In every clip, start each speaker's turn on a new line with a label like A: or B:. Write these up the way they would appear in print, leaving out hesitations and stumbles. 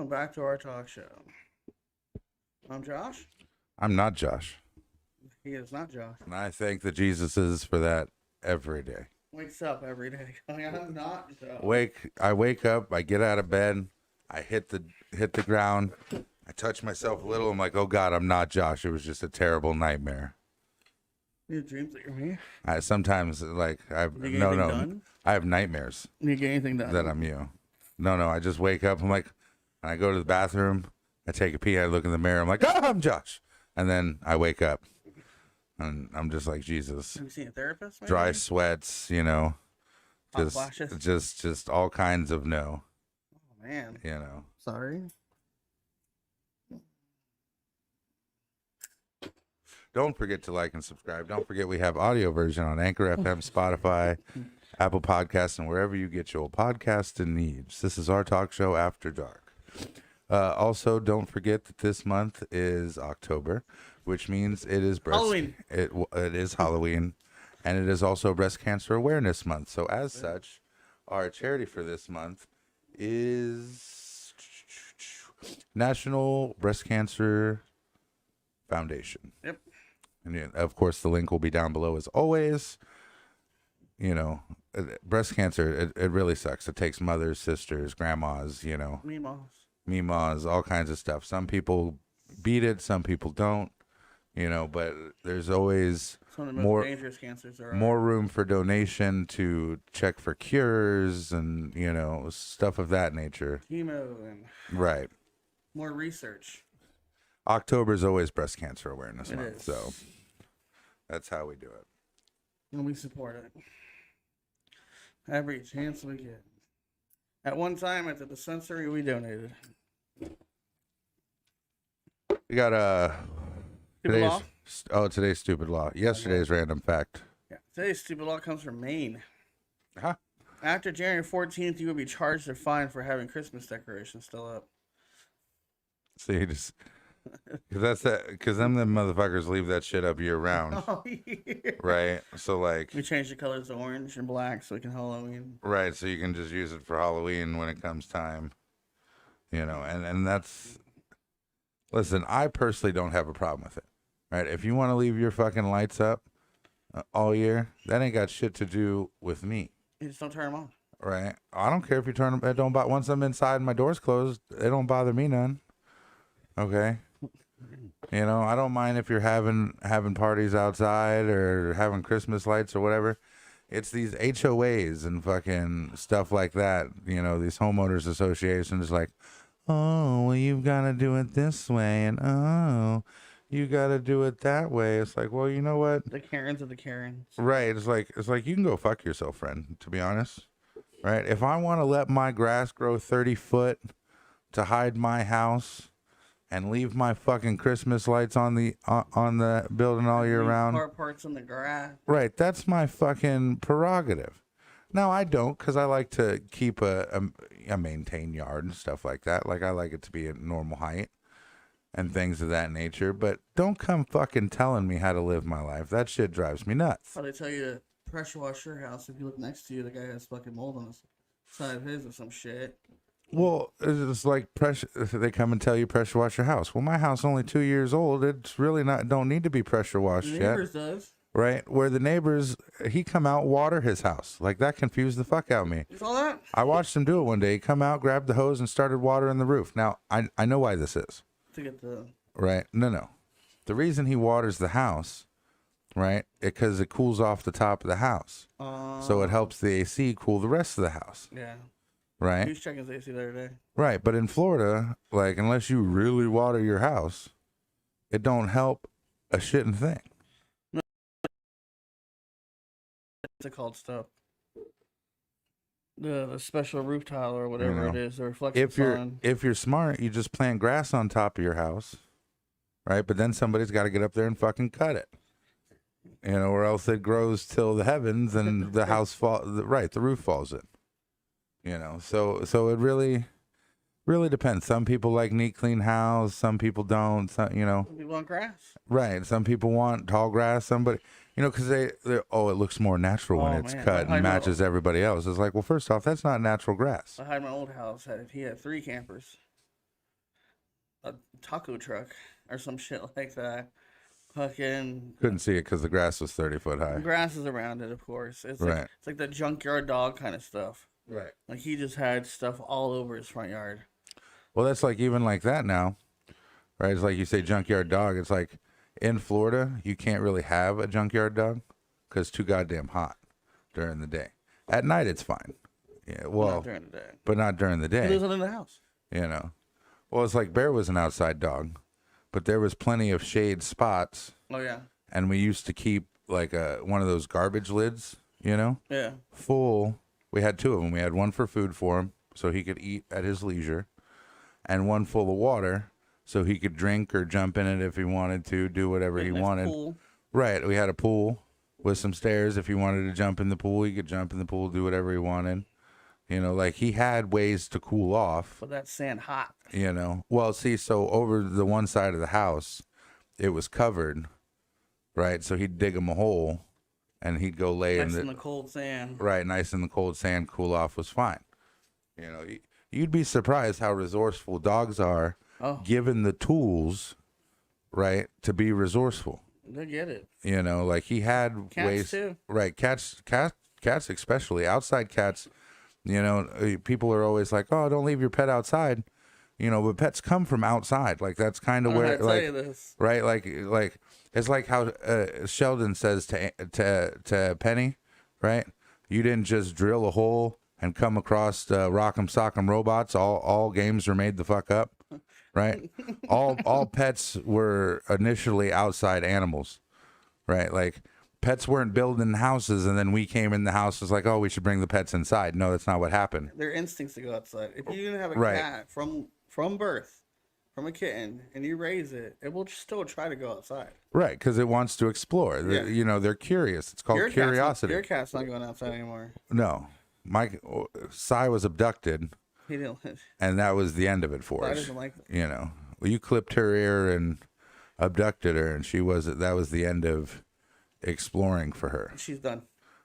A: welcome back to our talk show. I'm Josh.
B: I'm not Josh.
A: He is not Josh.
B: And I thank the Jesuses for that every day.
A: Wakes up every day. I'm not Josh.
B: I wake up, I get out of bed, I hit the ground, I touch myself a little, I'm like, oh God, I'm not Josh. It was just a terrible nightmare.
A: You have dreams that you're me?
B: I sometimes like I have nightmares.
A: You get anything done?
B: That I'm you. No, I just wake up, I'm like, and I go to the bathroom, I take a pee, I look in the mirror, I'm like, oh, I'm Josh. And then I wake up. And I'm just like, Jesus.
A: Have you seen a therapist? Maybe?
B: Dry sweats,
A: Hot flashes?
B: just all kinds of no.
A: Oh, man.
B: Sorry.
A: Sorry.
B: Don't forget to like and subscribe. Don't forget we have audio version on Anchor FM, Spotify, Apple Podcasts, and wherever you get your podcast and needs. This is our talk show After Dark. Also, don't forget that this month is October, which means it is
A: Halloween.
B: It is Halloween, and it is also Breast Cancer Awareness Month. So, as such, our charity for this month is National Breast Cancer Foundation.
A: Yep.
B: And of course, the link will be down below as always. Breast cancer, it really sucks. It takes mothers, sisters, grandmas, Meemaws, all kinds of stuff. Some people beat it, some people don't, but there's always
A: Some of the most dangerous cancers are
B: more room for donation to check for cures and, stuff of that nature.
A: chemo and
B: Right.
A: more research.
B: October is always Breast Cancer Awareness
A: It
B: Month,
A: is.
B: so that's how we do it.
A: And we support it. Every chance we get. At one time at the dispensary, we donated.
B: We got
A: Stupid law?
B: Today's stupid law. Yesterday's random fact.
A: Yeah. Today's stupid law comes from Maine.
B: Huh?
A: After January 14th, you will be charged or fined for having Christmas decorations still up.
B: So you just, because them motherfuckers leave that shit up year round,
A: Oh, yeah.
B: right? So like,
A: We changed the colors to orange and black so we can Halloween.
B: right? So you can just use it for Halloween when it comes time, and that's. Listen, I personally don't have a problem with it, right? If you want to leave your fucking lights up all year, that ain't got shit to do with me.
A: You just don't turn them on.
B: Right? I don't care if you turn them. It don't bother. Once I'm inside and my door's closed, it don't bother me none. Okay. I don't mind if you're having parties outside or having Christmas lights or whatever. It's these HOAs and fucking stuff like that. These homeowners associations like, oh, well, you've got to do it this way, and oh, you got to do it that way. It's like, well, you know what?
A: The Karens are the Karens.
B: Right. It's like you can go fuck yourself, friend, to be honest. Right? If I want to let my grass grow 30 foot to hide my house and leave my fucking Christmas lights on the building all year round.
A: Parts in the grass.
B: Right. That's my fucking prerogative. Now, I don't, because I like to keep a maintained yard and stuff like that. Like, I like it to be a normal height and things of that nature. But don't come fucking telling me how to live my life. That shit drives me nuts.
A: How they tell you to pressure wash your house. If you look next to you, the guy has fucking mold on the side of his or some shit.
B: Well, it's like pressure. They come and tell you pressure wash your house. Well, my house only 2 years old. It's really don't need to be pressure washed
A: The
B: yet.
A: neighbors does.
B: Right, where the neighbors, he come out, water his house. Like, that confused the fuck out of me.
A: You saw that?
B: I watched him do it one day. He come out, grabbed the hose, and started watering the roof. Now, I know why this is.
A: To get the...
B: Right? No. The reason he waters the house, right, because it cools off the top of the house. So it helps the AC cool the rest of the house.
A: Yeah.
B: Right?
A: He was checking his AC the other day.
B: Right, but in Florida, like, unless you really water your house, it don't help a shitting thing.
A: What's it called stuff? The special roof tile or whatever it is, the reflective sun.
B: If you're smart, you just plant grass on top of your house, right? But then somebody's got to get up there and fucking cut it, or else it grows till the heavens and the house the roof falls in, So it really depends. Some people like neat, clean house. Some people don't. Some
A: People want grass.
B: Right. Some people want tall grass. Somebody. Because it looks more natural when it's cut and matches everybody else. It's like, well, first off, that's not natural grass.
A: I had my old house. He had 3 campers. a taco truck or some shit like that. Fucking
B: Couldn't see it because the grass was 30 foot high.
A: grass is around it, of course. It's
B: Right.
A: like it's like the junkyard dog kind of stuff.
B: Right.
A: Like he just had stuff all over his front yard.
B: Well, that's like even like that now, right? It's like you say junkyard dog. It's like in Florida, you can't really have a junkyard dog because it's too goddamn hot during the day. At night, it's fine. Yeah, well,
A: Not during the day.
B: but not during the
A: He
B: day.
A: lives in the house.
B: You know. Well, it's like Bear was an outside dog, but there was plenty of shade spots,
A: Oh yeah.
B: and we used to keep like one of those garbage lids,
A: Yeah.
B: full. We had two of them. We had one for food for him, so he could eat at his leisure, and one full of water, so he could drink or jump in it if he wanted to, do whatever he
A: Nice
B: wanted.
A: pool.
B: Right. We had a pool with some stairs. If he wanted to jump in the pool, he could jump in the pool, do whatever he wanted. Like he had ways to cool off.
A: But that sand hot.
B: Well, see, so over the one side of the house, it was covered, right? So he'd dig him a hole, and he'd go lay
A: Nice in the cold sand.
B: right, nice in the cold sand, cool off was fine. You'd be surprised how resourceful dogs are,
A: Oh,
B: given the tools, right, to be resourceful.
A: they get it.
B: Like he had
A: Cats
B: ways,
A: too.
B: right? Cats especially outside cats. People are always like, "Oh, don't leave your pet outside." But pets come from outside. Like that's kind of
A: I
B: where,
A: tell you this.
B: right? Like it's like how Sheldon says to Penny, right? You didn't just drill a hole and come across Rock'em Sock'em Robots. All games were made the fuck up, right? all pets were initially outside animals, right? Like pets weren't building houses and then we came in the house. It's like, oh, we should bring the pets inside. No, that's not what happened.
A: Their instincts to go outside. If you didn't have a
B: Right.
A: cat from birth, from a kitten, and you raise it, it will still try to go outside.
B: Right, because it wants to explore.
A: Yeah.
B: They're curious. It's called curiosity.
A: Your cat's not going outside anymore.
B: No, Cy was abducted,
A: He didn't.
B: and that was the end of it for
A: I
B: us.
A: doesn't like it.
B: Well, you clipped her ear and abducted her, and that was the end of exploring for her.
A: She's done.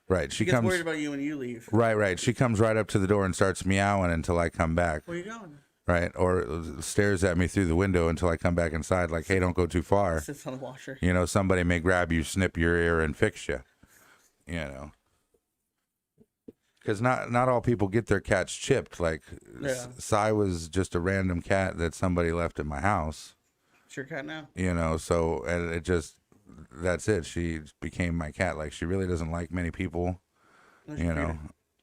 B: Right,
A: She gets worried about you when you leave.
B: Right. She comes right up to the door and starts meowing until I come back.
A: Where you going?
B: Right, or stares at me through the window until I come back inside. Like, hey, don't go too far.
A: Sits on the washer.
B: Somebody may grab you, snip your ear, and fix you. Because not all people get their cats chipped. Like,
A: Yeah.
B: Cy was just a random cat that somebody left at my house.
A: It's your cat now.
B: So, and it just, that's it. She became my cat. Like, she really doesn't like many people,
A: Unless you feed her.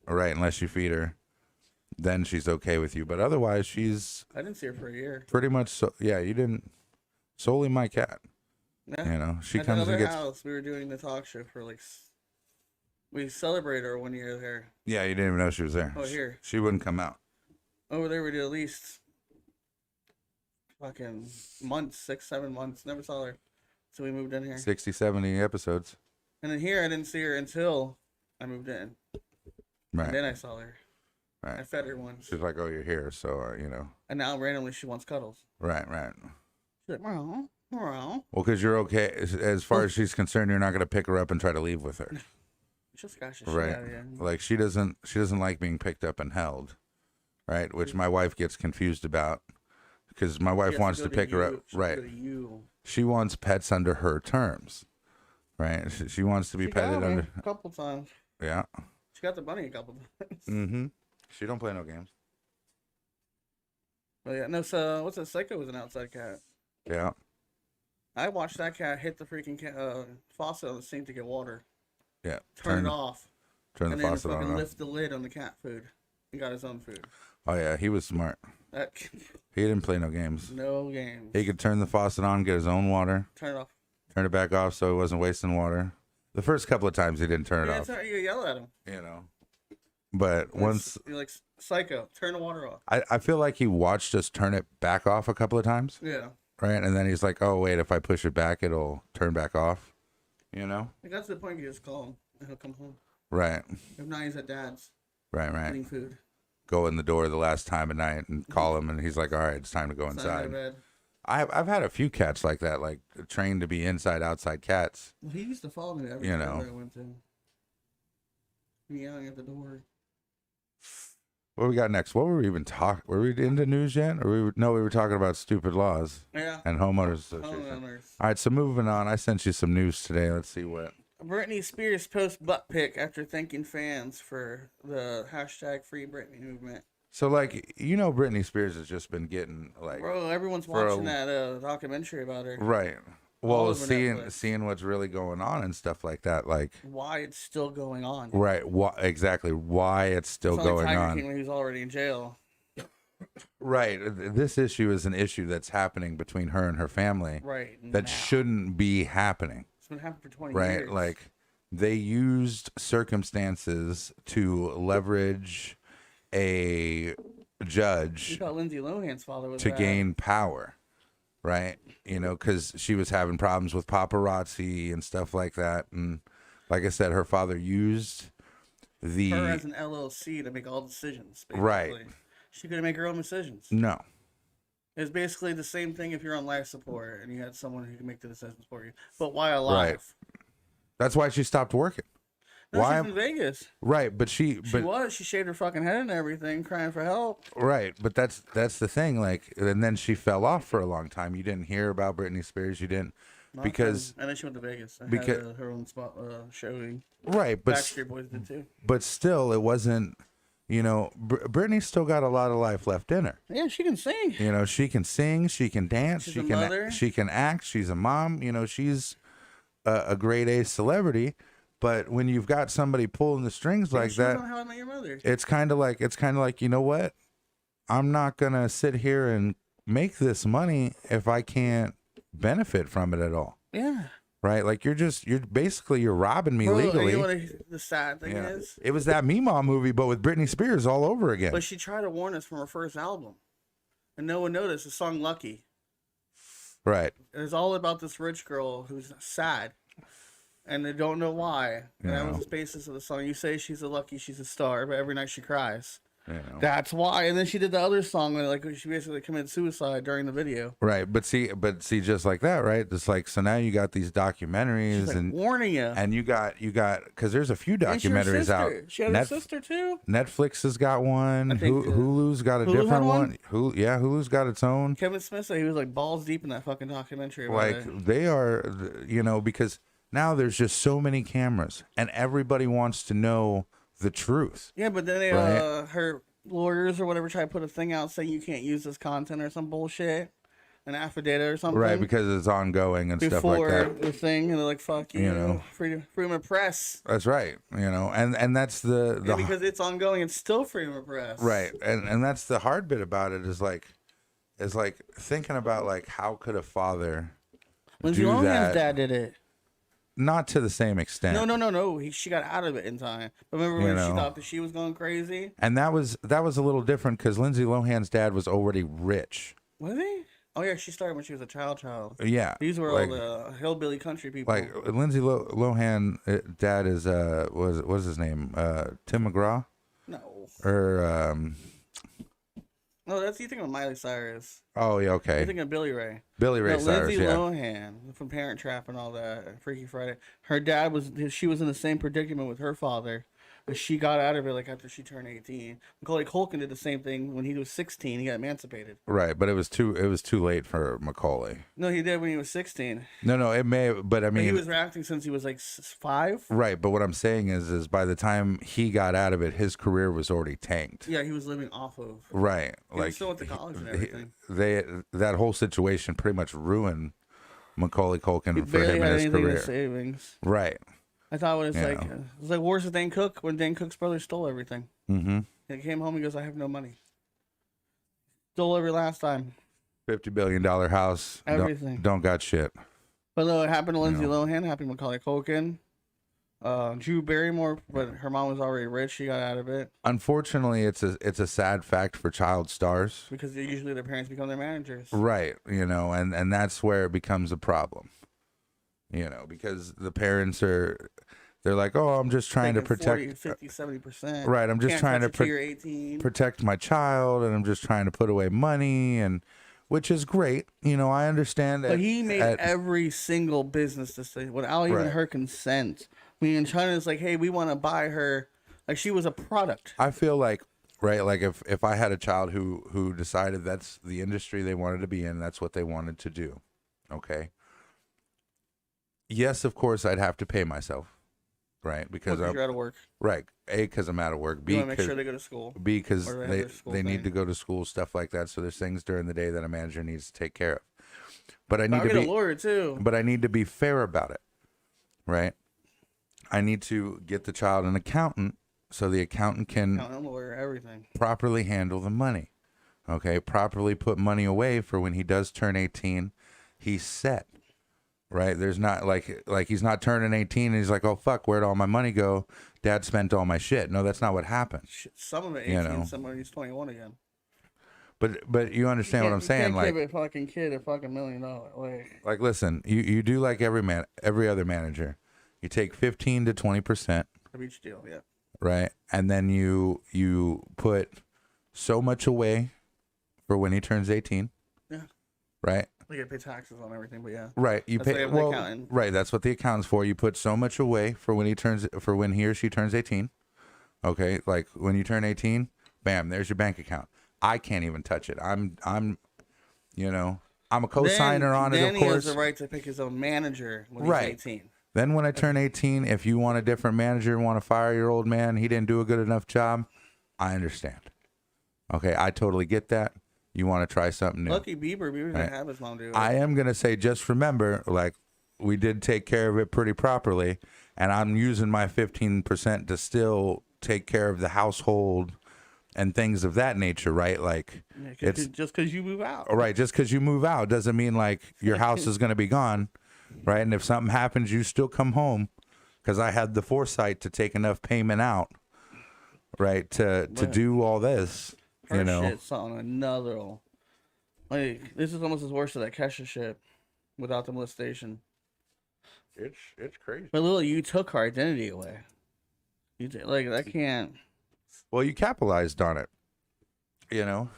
B: right, unless you feed her. Then she's okay with you. But otherwise, she's
A: I didn't see her for a year.
B: pretty much, you didn't, solely my cat.
A: Yeah.
B: She
A: At
B: comes
A: the
B: and
A: other
B: gets,
A: house, we were doing the talk show for we celebrated her 1 year there.
B: yeah, you didn't even know she was there.
A: Oh, here.
B: She wouldn't come out.
A: Over there we did at least fucking months, 6-7 months. Never saw her. So we moved in here.
B: 60, 70 episodes.
A: And then here I didn't see her until I moved in.
B: Right.
A: And then I saw her.
B: Right.
A: I fed her once.
B: She's like, oh, you're here. So,
A: And now randomly she wants cuddles.
B: Right.
A: She's like, meow, meow.
B: Well, because you're okay. As far as she's concerned, you're not going to pick her up and try to leave with her.
A: She'll scratch the shit
B: Right.
A: out of you.
B: Like she doesn't like being picked up and held. Right. Which my wife gets confused about because my wife
A: She has
B: wants
A: go
B: to pick her up.
A: She has to
B: Right.
A: go to you.
B: She wants pets under her terms. Right. She wants to be
A: She
B: petted
A: got me
B: under.
A: a couple times.
B: Yeah.
A: She got the bunny a couple times.
B: Mm-hmm. She don't play no games.
A: But yeah, no. So what's that? Psycho was an outside cat.
B: Yeah.
A: I watched that cat hit the freaking faucet on the sink to get water.
B: Yeah.
A: Turn it off.
B: Turn
A: And
B: the
A: then
B: faucet on.
A: fucking
B: and off.
A: lift the lid on the cat food. And got his own food.
B: Oh yeah, he was smart.
A: That
B: He didn't play no games.
A: no games.
B: He could turn the faucet on, get his own water,
A: Turn it off.
B: turn it back off so he wasn't wasting water. The first couple of times he didn't turn it
A: Yeah,
B: off,
A: you yell at him.
B: But once
A: You're like, psycho, turn the water off.
B: I feel like he watched us turn it back off a couple of times,
A: Yeah.
B: right? And then he's like, "Oh wait, if I push it back, it'll turn back off."
A: Like that's the point. You just call him and he'll come home.
B: Right,
A: If not, he's at dad's
B: right.
A: eating food.
B: Go in the door the last time at night and call him, and he's like, "All right, it's time to go
A: It's not in
B: inside."
A: bed.
B: I've had a few cats like that, like trained to be inside outside cats.
A: Well, he used to follow me every
B: You
A: time
B: know.
A: I went to. Yelling at the door.
B: What we got next? What were we even talking? Were we into news yet? Or we were talking about stupid laws.
A: Yeah.
B: And homeowners association. All right, so moving on. I sent you some news today. Let's see what.
A: Britney Spears posts butt pic after thanking fans for the hashtag Free Britney movement.
B: So, like, Britney Spears has just been getting, like...
A: Bro, everyone's watching that documentary about her.
B: Right. Well, seeing what's really going on and stuff like that, like...
A: Why it's still going on.
B: Right. Exactly. Why it's still going
A: Tiger
B: on.
A: King when he's already in jail.
B: Right. This issue is an issue that's happening between her and her family.
A: Right.
B: That shouldn't be happening.
A: It's been happening for 20
B: years.
A: Right.
B: Like, they used circumstances to leverage a judge
A: Lindsay Lohan's father was
B: to gain power. Right. Because she was having problems with paparazzi and stuff like that. And like I said, her father used her
A: as an LLC to make all decisions. Basically.
B: Right.
A: She couldn't make her own decisions.
B: No.
A: It's basically the same thing if you're on life support and you had someone who can make the decisions for you. But why alive?
B: Right. That's why she stopped working.
A: No, why? She's in Vegas.
B: Right, but she
A: shaved her fucking head and everything, crying for help.
B: Right, but that's the thing. Like, and then she fell off for a long time. You didn't hear about Britney Spears. You didn't because
A: and then she went to Vegas. And had her own spot showing.
B: Right, but
A: Backstreet Boys did too.
B: But still, it wasn't. Britney's still got a lot of life left in her.
A: Yeah, she can sing.
B: She can sing. She can dance.
A: She's a mother.
B: She can act. She's a mom. She's a grade A celebrity. But when you've got somebody pulling the strings like that,
A: How I Met Your Mother.
B: It's kind of like, you know what? I'm not gonna sit here and make this money if I can't benefit from it at all.
A: Yeah.
B: Right? Like you're robbing me legally.
A: You know what the sad thing is?
B: It was that Meemaw movie, but with Britney Spears all over again.
A: But she tried to warn us from her first album, and no one noticed the song "Lucky."
B: Right.
A: It's all about this rich girl who's sad. And they don't know why. And that was the basis of the song. You say she's she's a star, but every night she cries. That's why. And then she did the other song where she basically committed suicide during the video.
B: Right. But see, just like that, right? It's like, so now you got these documentaries.
A: She's
B: and
A: warning you.
B: And you got, because there's a few documentaries out.
A: She had a sister too?
B: Netflix has got one. Hulu's got a different one. Hulu's got its own.
A: Kevin Smith said he was like balls deep in that fucking documentary.
B: They are, because now there's just so many cameras and everybody wants to know the truth.
A: Yeah, but then her lawyers or whatever try to put a thing out saying you can't use this content or some bullshit, an affidavit or something.
B: Right, because it's ongoing and stuff like that.
A: Before the thing, and they're like, fuck you, freedom of press.
B: That's right, and that's the
A: because it's ongoing, it's still freedom of press.
B: Right, and that's the hard bit about it is like thinking about like how could a father
A: Lindsay
B: do that?
A: Lohan's dad did it.
B: Not to the same extent.
A: No. She got out of it in time. But remember when she thought that she was going crazy?
B: And that was a little different because Lindsay Lohan's dad was already rich.
A: Was he? Oh yeah, she started when she was a child.
B: Yeah.
A: These were all the hillbilly country people.
B: Like Lindsay Lohan dad is what's his name? Tim McGraw?
A: No.
B: Or
A: No, you thinking of Miley Cyrus.
B: Oh, yeah, okay.
A: You're thinking of Billy Ray.
B: Billy Ray Cyrus,
A: Lindsay Lohan from Parent Trap and all that, Freaky Friday. Her dad she was in the same predicament with her father, but she got out of it after she turned 18. Macaulay Culkin did the same thing when he was 16. He got emancipated.
B: Right, but it was too late for Macaulay.
A: No, he did when he was 16.
B: No, it may, but I mean,
A: he was acting since he was like 5.
B: Right, but what I'm saying is by the time he got out of it, his career was already tanked.
A: Yeah, he was living off of.
B: Right,
A: he still went to college and everything.
B: That whole situation pretty much ruined Macaulay Culkin for him and his career.
A: Savings.
B: Right.
A: I thought it was like worse than Dane Cook when Dane Cook's brother stole everything.
B: Mm-hmm.
A: He came home. He goes, "I have no money." Stole every last time.
B: $50 billion house.
A: Everything.
B: Don't got shit.
A: But no, it happened to Lindsay Lohan. Happened to Macaulay Culkin. Drew Barrymore, but her mom was already rich. She got out of it.
B: Unfortunately, it's a sad fact for child stars
A: because usually their parents become their managers.
B: Right. And that's where it becomes a problem. Because the parents they're like, oh, I'm just trying to protect
A: 40, 50, 70%.
B: Right. I'm just trying to protect my child, and I'm just trying to put away money, and which is great. I understand that.
A: But he made every single business decision without even her consent. I mean, in China, it's like, hey, we want to buy her. Like, she was a product.
B: I feel like right? Like if I had a child who decided that's the industry they wanted to be in, that's what they wanted to do, okay? Yes, of course, I'd have to pay myself, right? Because
A: you're out of work.
B: Right. A, because I'm out of work. B,
A: you want to make sure they go to school.
B: B, because they need
A: thing.
B: to go to school, stuff like that. So there's things during the day that a manager needs to take care of. But I
A: I'll
B: need to
A: get
B: be
A: a lawyer too.
B: But I need to be fair about it, right? I need to get the child an accountant so the accountant can
A: lawyer, everything.
B: properly handle the money. Okay, properly put money away for when he does turn 18, he's set. Right? There's not like he's not turning 18 and he's like, "Oh fuck, where'd all my money go? Dad spent all my shit." No, that's not what happened.
A: Some of it 18, some of he's 21 again.
B: But you understand what I'm saying?
A: Like give a fucking kid a fucking $1 million.
B: Like listen, you do like every other manager. You take 15 to 20%
A: of each deal, yeah.
B: Right? And then you put so much away for when he turns 18.
A: Yeah.
B: Right?
A: We gotta pay taxes on everything, but yeah.
B: Right. You pay right, that's what the accountant's for. You put so much away for when he or she turns 18. Okay? Like when you turn 18, bam, there's your bank account. I can't even touch it. I'm I'm a co-signer on it, of course. Then he has
A: the right to pick his own manager when he's 18.
B: Then when I turn 18, if you want a different manager and want to fire your old man, he didn't do a good enough job, I understand. Okay, I totally get that. You want to try something new.
A: Lucky Bieber didn't have his mom do it.
B: I am going to say, just remember, like, we did take care of it pretty properly, and I'm using my 15% to still take care of the household and things of that nature, right? Like, it's
A: just because you move out.
B: Right, just because you move out doesn't mean, like, your house is going to be gone, right? And if something happens, you still come home, because I had the foresight to take enough payment out, right, to do all this.
A: Her shit's on another. Like, this is almost as worse as that Kesha shit without the molestation.
B: It's crazy.
A: But Lily, you took her identity away. That can't.
B: Well, you capitalized on it. And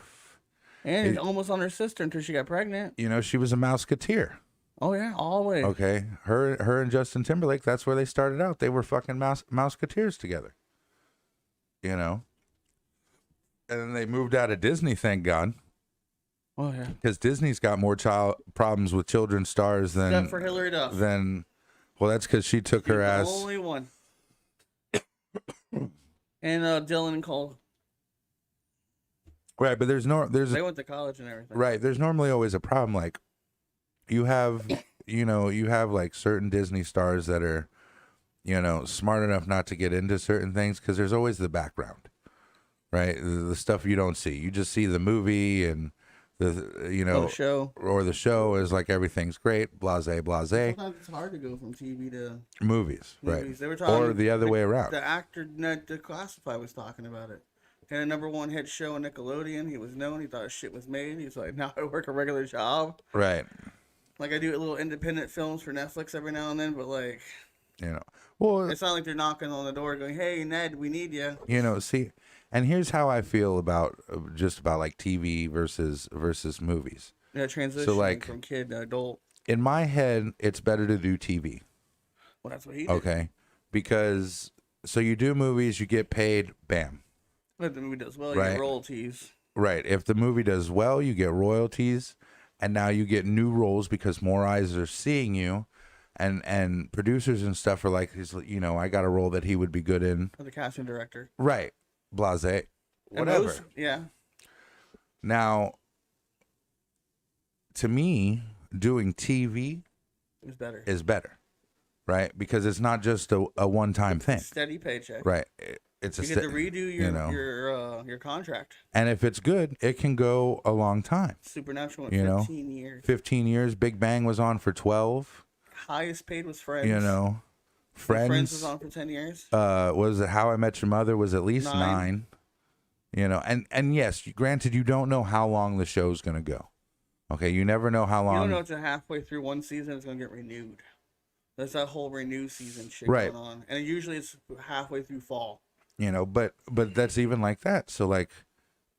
A: it's almost on her sister until she got pregnant.
B: She was a Mouseketeer.
A: Oh yeah, always.
B: Okay, her and Justin Timberlake. That's where they started out. They were fucking Mouseketeers together. And then they moved out of Disney, thank God.
A: Oh yeah.
B: Because Disney's got more problems with children's stars than
A: except for Hilary Duff.
B: Well, that's because she took her ass.
A: The only one. And Dylan and Cole.
B: Right, but
A: they went to college and everything.
B: Right, there's normally always a problem. Like, you have like certain Disney stars that are, smart enough not to get into certain things because there's always the background. Right, the stuff you don't see. You just see the movie and the
A: show,
B: or the show is like everything's great, blase.
A: Sometimes it's hard to go from TV to
B: movies. Right?
A: They were talking,
B: or the other way around.
A: The actor Ned Classified was talking about it. He had a #1 hit show on Nickelodeon. He was known. He thought his shit was made. He's like, now I work a regular job.
B: Right.
A: Like I do little independent films for Netflix every now and then, but like,
B: well,
A: it's not like they're knocking on the door going, "Hey Ned, we need you."
B: See. And here's how I feel about like TV versus movies.
A: Yeah, transition from kid to adult.
B: In my head, it's better to do TV.
A: Well, that's what he did.
B: Okay, because so you do movies, you get paid, bam.
A: If the movie does well, you get royalties.
B: Right. If the movie does well, you get royalties, and now you get new roles because more eyes are seeing you, and producers and stuff are like, I got a role that he would be good in.
A: Or the casting director.
B: Right. Blase, whatever.
A: Yeah.
B: Now, to me, doing TV is better, right? Because it's not just a one-time thing.
A: Steady paycheck.
B: Right. It's
A: you get to redo your contract.
B: And if it's good, it can go a long time.
A: Supernatural in 15 years.
B: 15 years. Big Bang was on for 12.
A: Highest paid was Friends.
B: Friends
A: was on for 10 years.
B: Was it How I Met Your Mother was at least 9. And yes, granted, you don't know how long the show's going to go. Okay, you never know how long.
A: You don't know until halfway through one season it's going to get renewed. There's that whole renew season shit going on. And usually it's halfway through fall.
B: But that's even like that. So like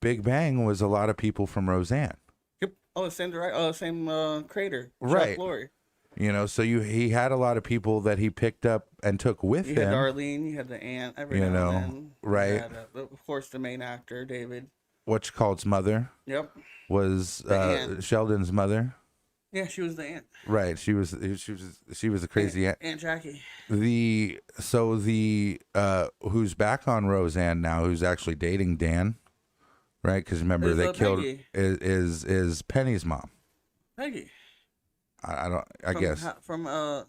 B: Big Bang was a lot of people from Roseanne.
A: Yep. Oh, same creator.
B: Right.
A: Chuck Lorre.
B: You know, so he had a lot of people that he picked up and took with
A: You
B: him.
A: had Darlene, you had the aunt, every now and then.
B: Right?
A: You had, of course, the main actor, David.
B: What's mother?
A: Yep.
B: Was Sheldon's mother.
A: Yeah, she was the aunt.
B: Right. She was the crazy aunt.
A: Aunt Jackie.
B: Who's back on Roseanne now, who's actually dating Dan, right? Because remember they killed
A: Peggy.
B: is Penny's mom.
A: Peggy.
B: I guess
A: well,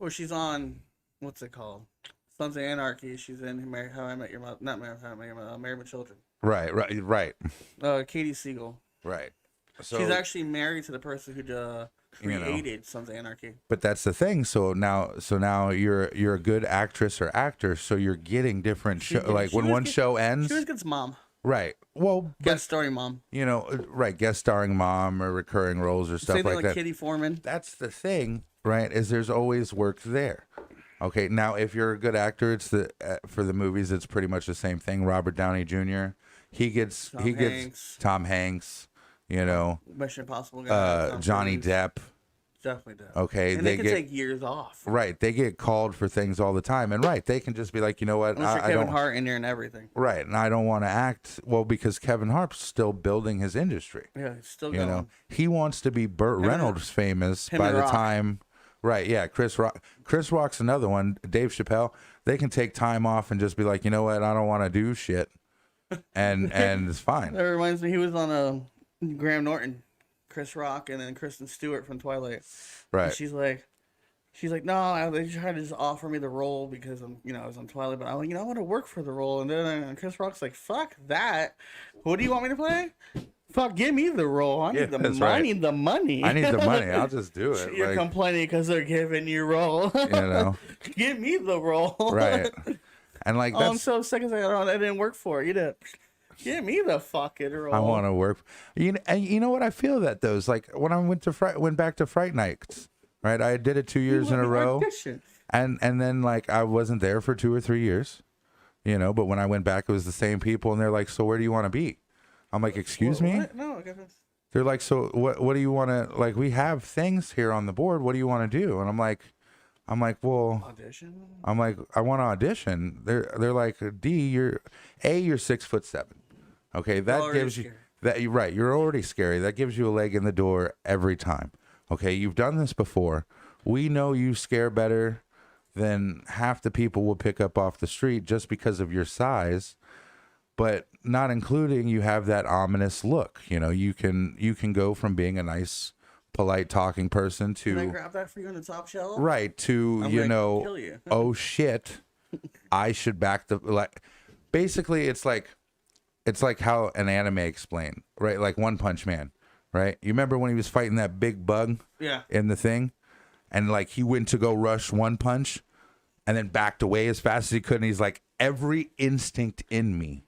A: she's on what's it called? Sons of Anarchy. She's in How I Met Your Mother. Not How I Met Your Mother. Married with Children.
B: Right.
A: Katie Siegel.
B: Right. So
A: she's actually married to the person who created Sons of Anarchy.
B: But that's the thing. So now you're a good actress or actor. So you're getting different show. Like when one show ends,
A: she always gets mom.
B: Right. Well,
A: guest starring mom.
B: You know, right? Guest starring mom or recurring roles or stuff
A: Same thing
B: like that.
A: Kitty Foreman.
B: That's the thing, right? Is there's always work there. Okay. Now, if you're a good actor, it's for the movies, it's pretty much the same thing. Robert Downey Jr. Gets Tom Hanks. You know,
A: Mission Impossible guy.
B: Johnny Depp.
A: Definitely Depp.
B: Okay,
A: and they can take years off.
B: Right, they get called for things all the time, and they can just be like, you know what,
A: Kevin Hart in there and everything.
B: Right, and I don't want to act because Kevin Hart's still building his industry.
A: Yeah, he's still going.
B: You know, he wants to be Burt Reynolds famous by the time. Right, yeah, Chris Rock's another one. Dave Chappelle. They can take time off and just be like, you know what, I don't want to do shit, and it's fine.
A: That reminds me, he was on Graham Norton, Chris Rock, and then Kristen Stewart from Twilight.
B: Right.
A: And she's like, no, they tried to just offer me the role because I was on Twilight, but I'm like, I want to work for the role. And then Chris Rock's like, fuck that. What do you want me to play? Fuck, give me the role. I need the money.
B: Right.
A: I need the money.
B: I need the money. I'll just do it.
A: You're complaining because they're giving you role.
B: You know,
A: give me the role.
B: Right. And like,
A: I'm so sick of saying, I didn't work for it. You did. Give me the fucking role.
B: I want to work. You know what? I feel that though. It's like when I went back to Fright Nights, right? I did it 2 years in a row, and then like I wasn't there for 2 or 3 years, you know. But when I went back, it was the same people, and they're like, "So where do you want to be?" I'm like, "Excuse me."
A: What? No, I got this.
B: They're like, "So what do you want to like? We have things here on the board. What do you want to do?" And I'm like, well,
A: audition.
B: I'm like, I want to audition. They're like, D, you're 6'7". Okay, that gives you that. You're right. You're already scary. That gives you a leg in the door every time. Okay, you've done this before. We know you scare better than half the people will pick up off the street just because of your size, but not including you have that ominous look. You know, you can go from being a nice, polite talking person to.
A: Can I grab that for you on the top shelf?
B: Right to
A: kill you.
B: Oh shit, I should back the like. Basically, it's like how an anime explained, right? Like One Punch Man, right? You remember when he was fighting that big bug in the thing? And like he went to go rush One Punch and then backed away as fast as he could. And he's like, every instinct in me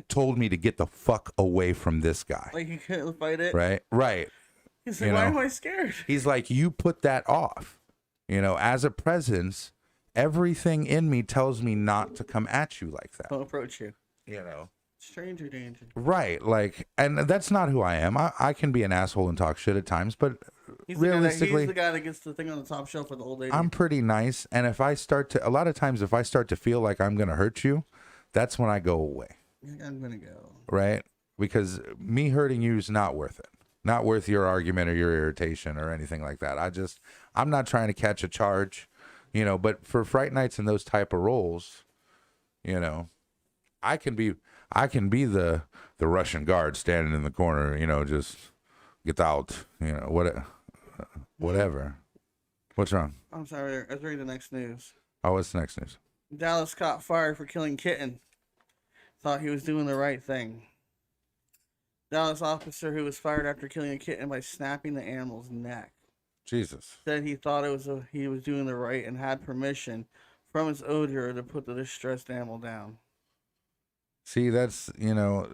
B: told me to get the fuck away from this guy.
A: Like he couldn't fight it?
B: Right.
A: He's like, why am I scared?
B: He's like, you put that off. You know, as a presence, everything in me tells me not to come at you like that.
A: Don't approach you.
B: You know?
A: Stranger danger.
B: Right, like, and that's not who I am. I can be an asshole and talk shit at times, but realistically,
A: he's the guy that gets the thing on the top shelf for the old lady.
B: I'm pretty nice, and if I start to feel like I'm gonna hurt you, that's when I go away.
A: I'm gonna go.
B: Right, because me hurting you is not worth it. Not worth your argument or your irritation or anything like that. I'm not trying to catch a charge, you know. But for Fright Nights and those type of roles, you know, I can be the Russian guard standing in the corner, you know, just get out, you know, whatever. What's wrong?
A: I'm sorry, I was reading the next news.
B: Oh, what's the next news?
A: Dallas cop fired for killing kitten. Thought he was doing the right thing. Dallas officer who was fired after killing a kitten by snapping the animal's neck.
B: Jesus.
A: Said he thought he was doing the right and had permission from his owner to put the distressed animal down.
B: See, that's, you know,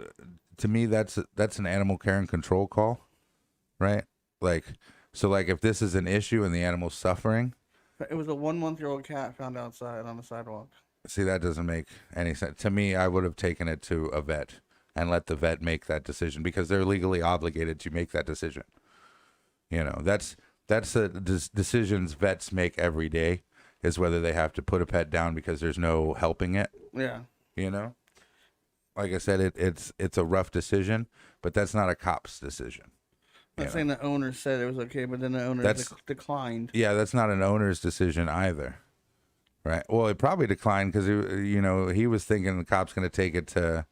B: to me, that's an animal care and control call, right? Like, so like if this is an issue and the animal's suffering.
A: It was a 1-month-old cat found outside on the sidewalk.
B: See, that doesn't make any sense. To me, I would have taken it to a vet and let the vet make that decision because they're legally obligated to make that decision. You know, that's That's the decisions vets make every day, is whether they have to put a pet down because there's no helping it.
A: Yeah.
B: You know, like I said, it's a rough decision, but that's not a cop's decision.
A: I'm not saying the owner said it was okay, but then the owner declined.
B: Yeah, that's not an owner's decision either, right? Well, it probably declined because he was thinking the cop's going to take it to,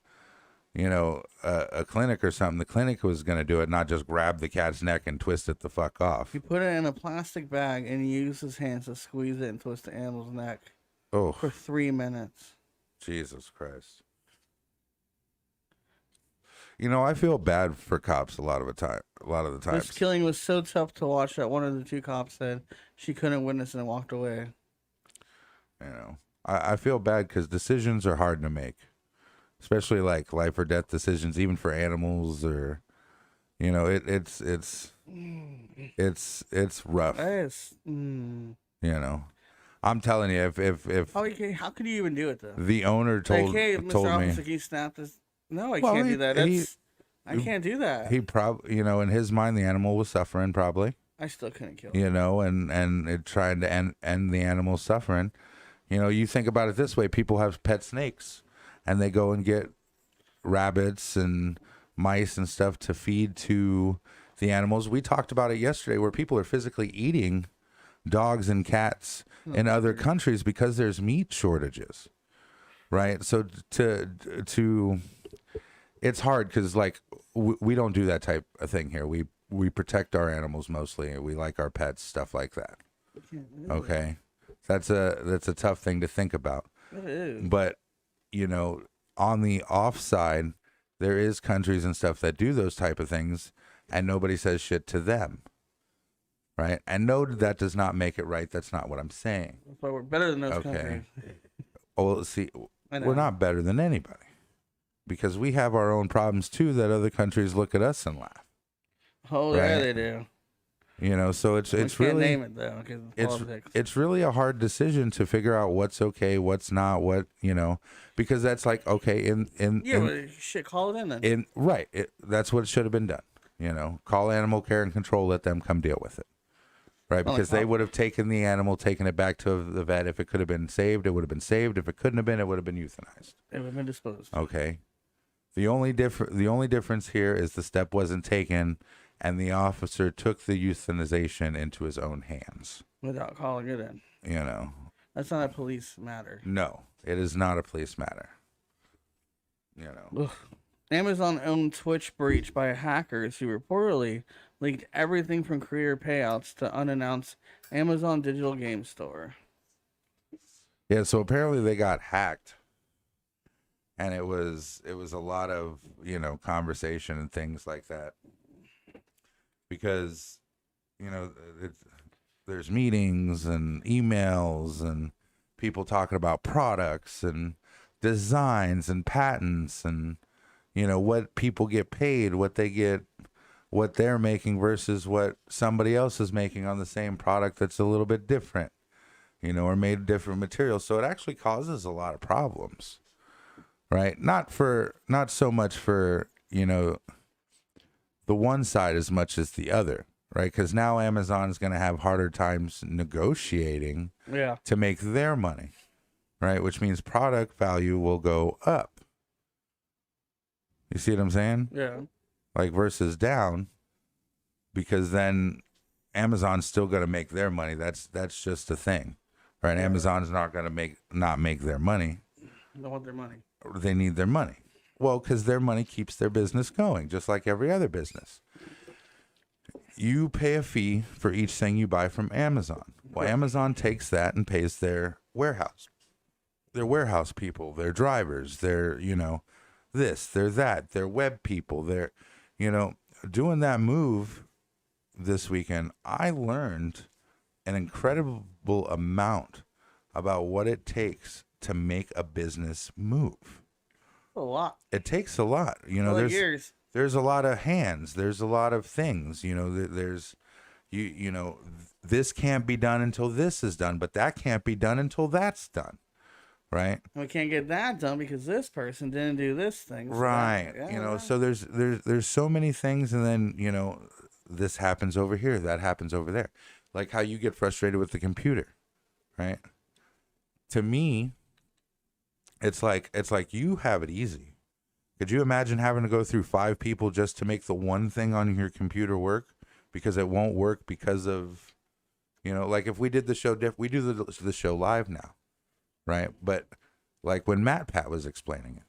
B: a clinic or something. The clinic was going to do it, not just grab the cat's neck and twist it the fuck off.
A: He put it in a plastic bag and he used his hands to squeeze it and twist the animal's neck.
B: Oh,
A: for 3 minutes.
B: Jesus Christ. I feel bad for cops a lot of the time.
A: This killing was so tough to watch that one of the two cops said she couldn't witness and walked away.
B: I feel bad because decisions are hard to make, especially like life or death decisions, even for animals or, it's rough. I'm telling you, if
A: how could you even do it though?
B: The owner told
A: hey,
B: Mr.
A: Officer,
B: me,
A: can you snap this? No, I can't do that. I can't do that.
B: He probably, in his mind, the animal was suffering probably.
A: I still couldn't kill him.
B: And it tried to end the animal's suffering. You think about it this way: people have pet snakes, and they go and get rabbits and mice and stuff to feed to the animals. We talked about it yesterday, where people are physically eating dogs and cats in other countries because there's meat shortages, right? So it's hard because like we don't do that type of thing here. We protect our animals mostly. We like our pets, stuff like that. Okay, that's a tough thing to think about.
A: It is.
B: But on the off side, there is countries and stuff that do those type of things, and nobody says shit to them. Right? And no, that does not make it right. That's not what I'm saying.
A: But we're better than those countries.
B: Well, see, we're not better than anybody because we have our own problems too that other countries look at us and laugh.
A: Oh, right? Yeah, they do.
B: So it's really
A: name it though,
B: it's really a hard decision to figure out what's okay, what's not, because that's like okay
A: shit, call it in then.
B: That's what should have been done. Call animal care and control, let them come deal with it. Right, because they would have taken the animal, taken it back to the vet. If it could have been saved, it would have been saved. If it couldn't have been, it would have been euthanized.
A: It would have been disposed.
B: Okay. The only difference here is the step wasn't taken, and the officer took the euthanization into his own hands
A: without calling it in.
B: That's
A: not a police matter.
B: No, it is not a police matter.
A: Ugh. Amazon owned Twitch breach by hackers who reportedly leaked everything from creator payouts to unannounced Amazon digital game store.
B: Yeah, so apparently they got hacked, and it was a lot of conversation and things like that, because there's meetings and emails and people talking about products and designs and patents and what people get paid, what they're making versus what somebody else is making on the same product that's a little bit different, or made of different materials. So it actually causes a lot of problems, right? Not so much for, the one side as much as the other, right? Because now Amazon's going to have harder times negotiating to make their money, right? Which means product value will go up. You see what I'm saying?
A: Yeah.
B: Like versus down, because then Amazon's still going to make their money. That's just a thing, right? Amazon's not going to not make their money.
A: They want their money.
B: They need their money. Well, because their money keeps their business going, just like every other business. You pay a fee for each thing you buy from Amazon. Well, Amazon takes that and pays their warehouse people, their drivers, their this, they're that, they're web people, they're, doing that move this weekend, I learned an incredible amount about what it takes to make a business move.
A: A lot.
B: It takes a lot. There's a lot of hands. There's a lot of things. There's, this can't be done until this is done, but that can't be done until that's done. Right.
A: We can't get that done because this person didn't do this thing. So
B: right. So there's so many things, and then this happens over here, that happens over there. Like how you get frustrated with the computer, right? To me, it's like you have it easy. Could you imagine having to go through 5 people just to make the one thing on your computer work because it won't work because of, like if we did the show, we do the show live now, right? But like when Matt Pat was explaining it,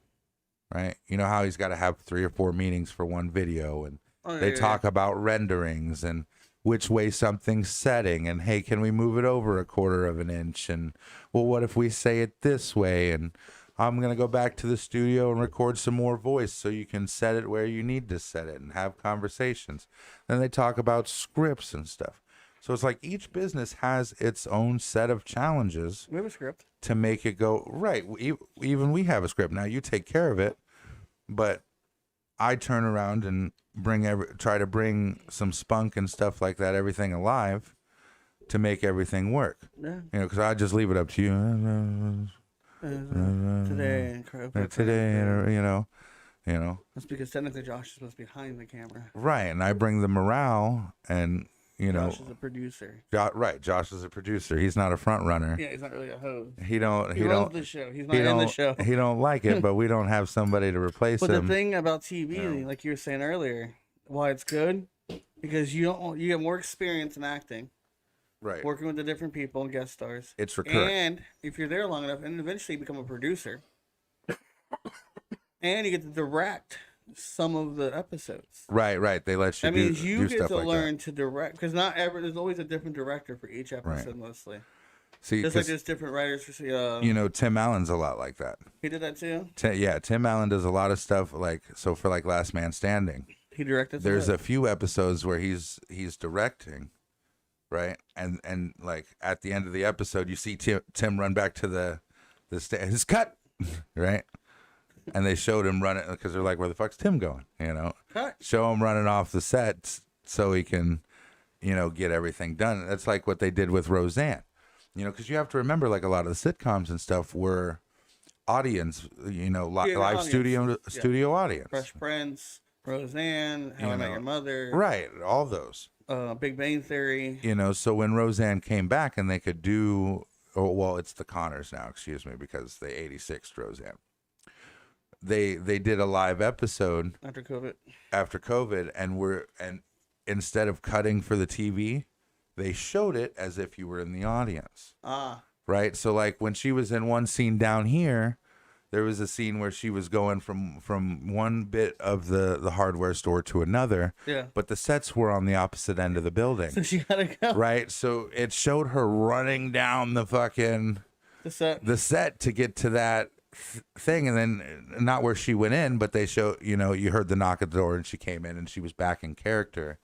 B: right? You know how he's got to have 3 or 4 meetings for one video, and they talk about renderings and which way something's setting, and hey, can we move it over 1/4 of an inch? And well, what if we say it this way? And I'm going to go back to the studio and record some more voice so you can set it where you need to set it and have conversations. Then they talk about scripts and stuff. So it's like each business has its own set of challenges.
A: We have a script
B: to make it go right. Even we have a script. Now you take care of it, but I turn around and try to bring some spunk and stuff like that, everything alive, to make everything work.
A: Yeah.
B: Because I just leave it up to you.
A: Today, That's because technically Josh is supposed to be behind the camera.
B: Right, and I bring the morale, and
A: Josh is a producer.
B: Right, Josh is a producer. He's not a front runner.
A: Yeah, he's not really a host.
B: He runs
A: the show. He's not in the show.
B: He don't like it, but we don't have somebody to replace him.
A: But the thing about TV, like you were saying earlier, why it's good, because you get more experience in acting.
B: Right.
A: Working with the different people and guest stars.
B: It's recurring.
A: And if you're there long enough, and eventually you become a producer. And you get to direct some of the episodes.
B: Right. They let you
A: that means you get to
B: like
A: learn to direct, because there's always a different director for each episode, mostly.
B: See,
A: just like there's different writers for
B: Tim Allen's a lot like that.
A: He did that too?
B: Tim Allen does a lot of stuff for like Last Man Standing.
A: He directed
B: There's a few episodes where he's directing. Right, and like at the end of the episode, you see Tim run back to the his cut, right, and they showed him running because they're like, "Where the fuck's Tim going?"
A: Cut.
B: Show him running off the set so he can, get everything done. That's like what they did with Roseanne, because you have to remember, like a lot of the sitcoms and stuff were audience, live studio audience.
A: Fresh Prince, Roseanne, How I Met Your Mother,
B: right, all those.
A: Big Bang Theory.
B: So when Roseanne came back and they could do, it's the Connors now, excuse me, because they 86'd Roseanne. They did a live episode
A: after COVID,
B: and instead of cutting for the TV, they showed it as if you were in the audience. Right. So like when she was in one scene down here, there was a scene where she was going from one bit of the hardware store to another.
A: Yeah.
B: But the sets were on the opposite end of the building.
A: So she had to go.
B: Right. So it showed her running down the set to get to that thing. And then not where she went in, but they show, you heard the knock at the door and she came in and she was back in character,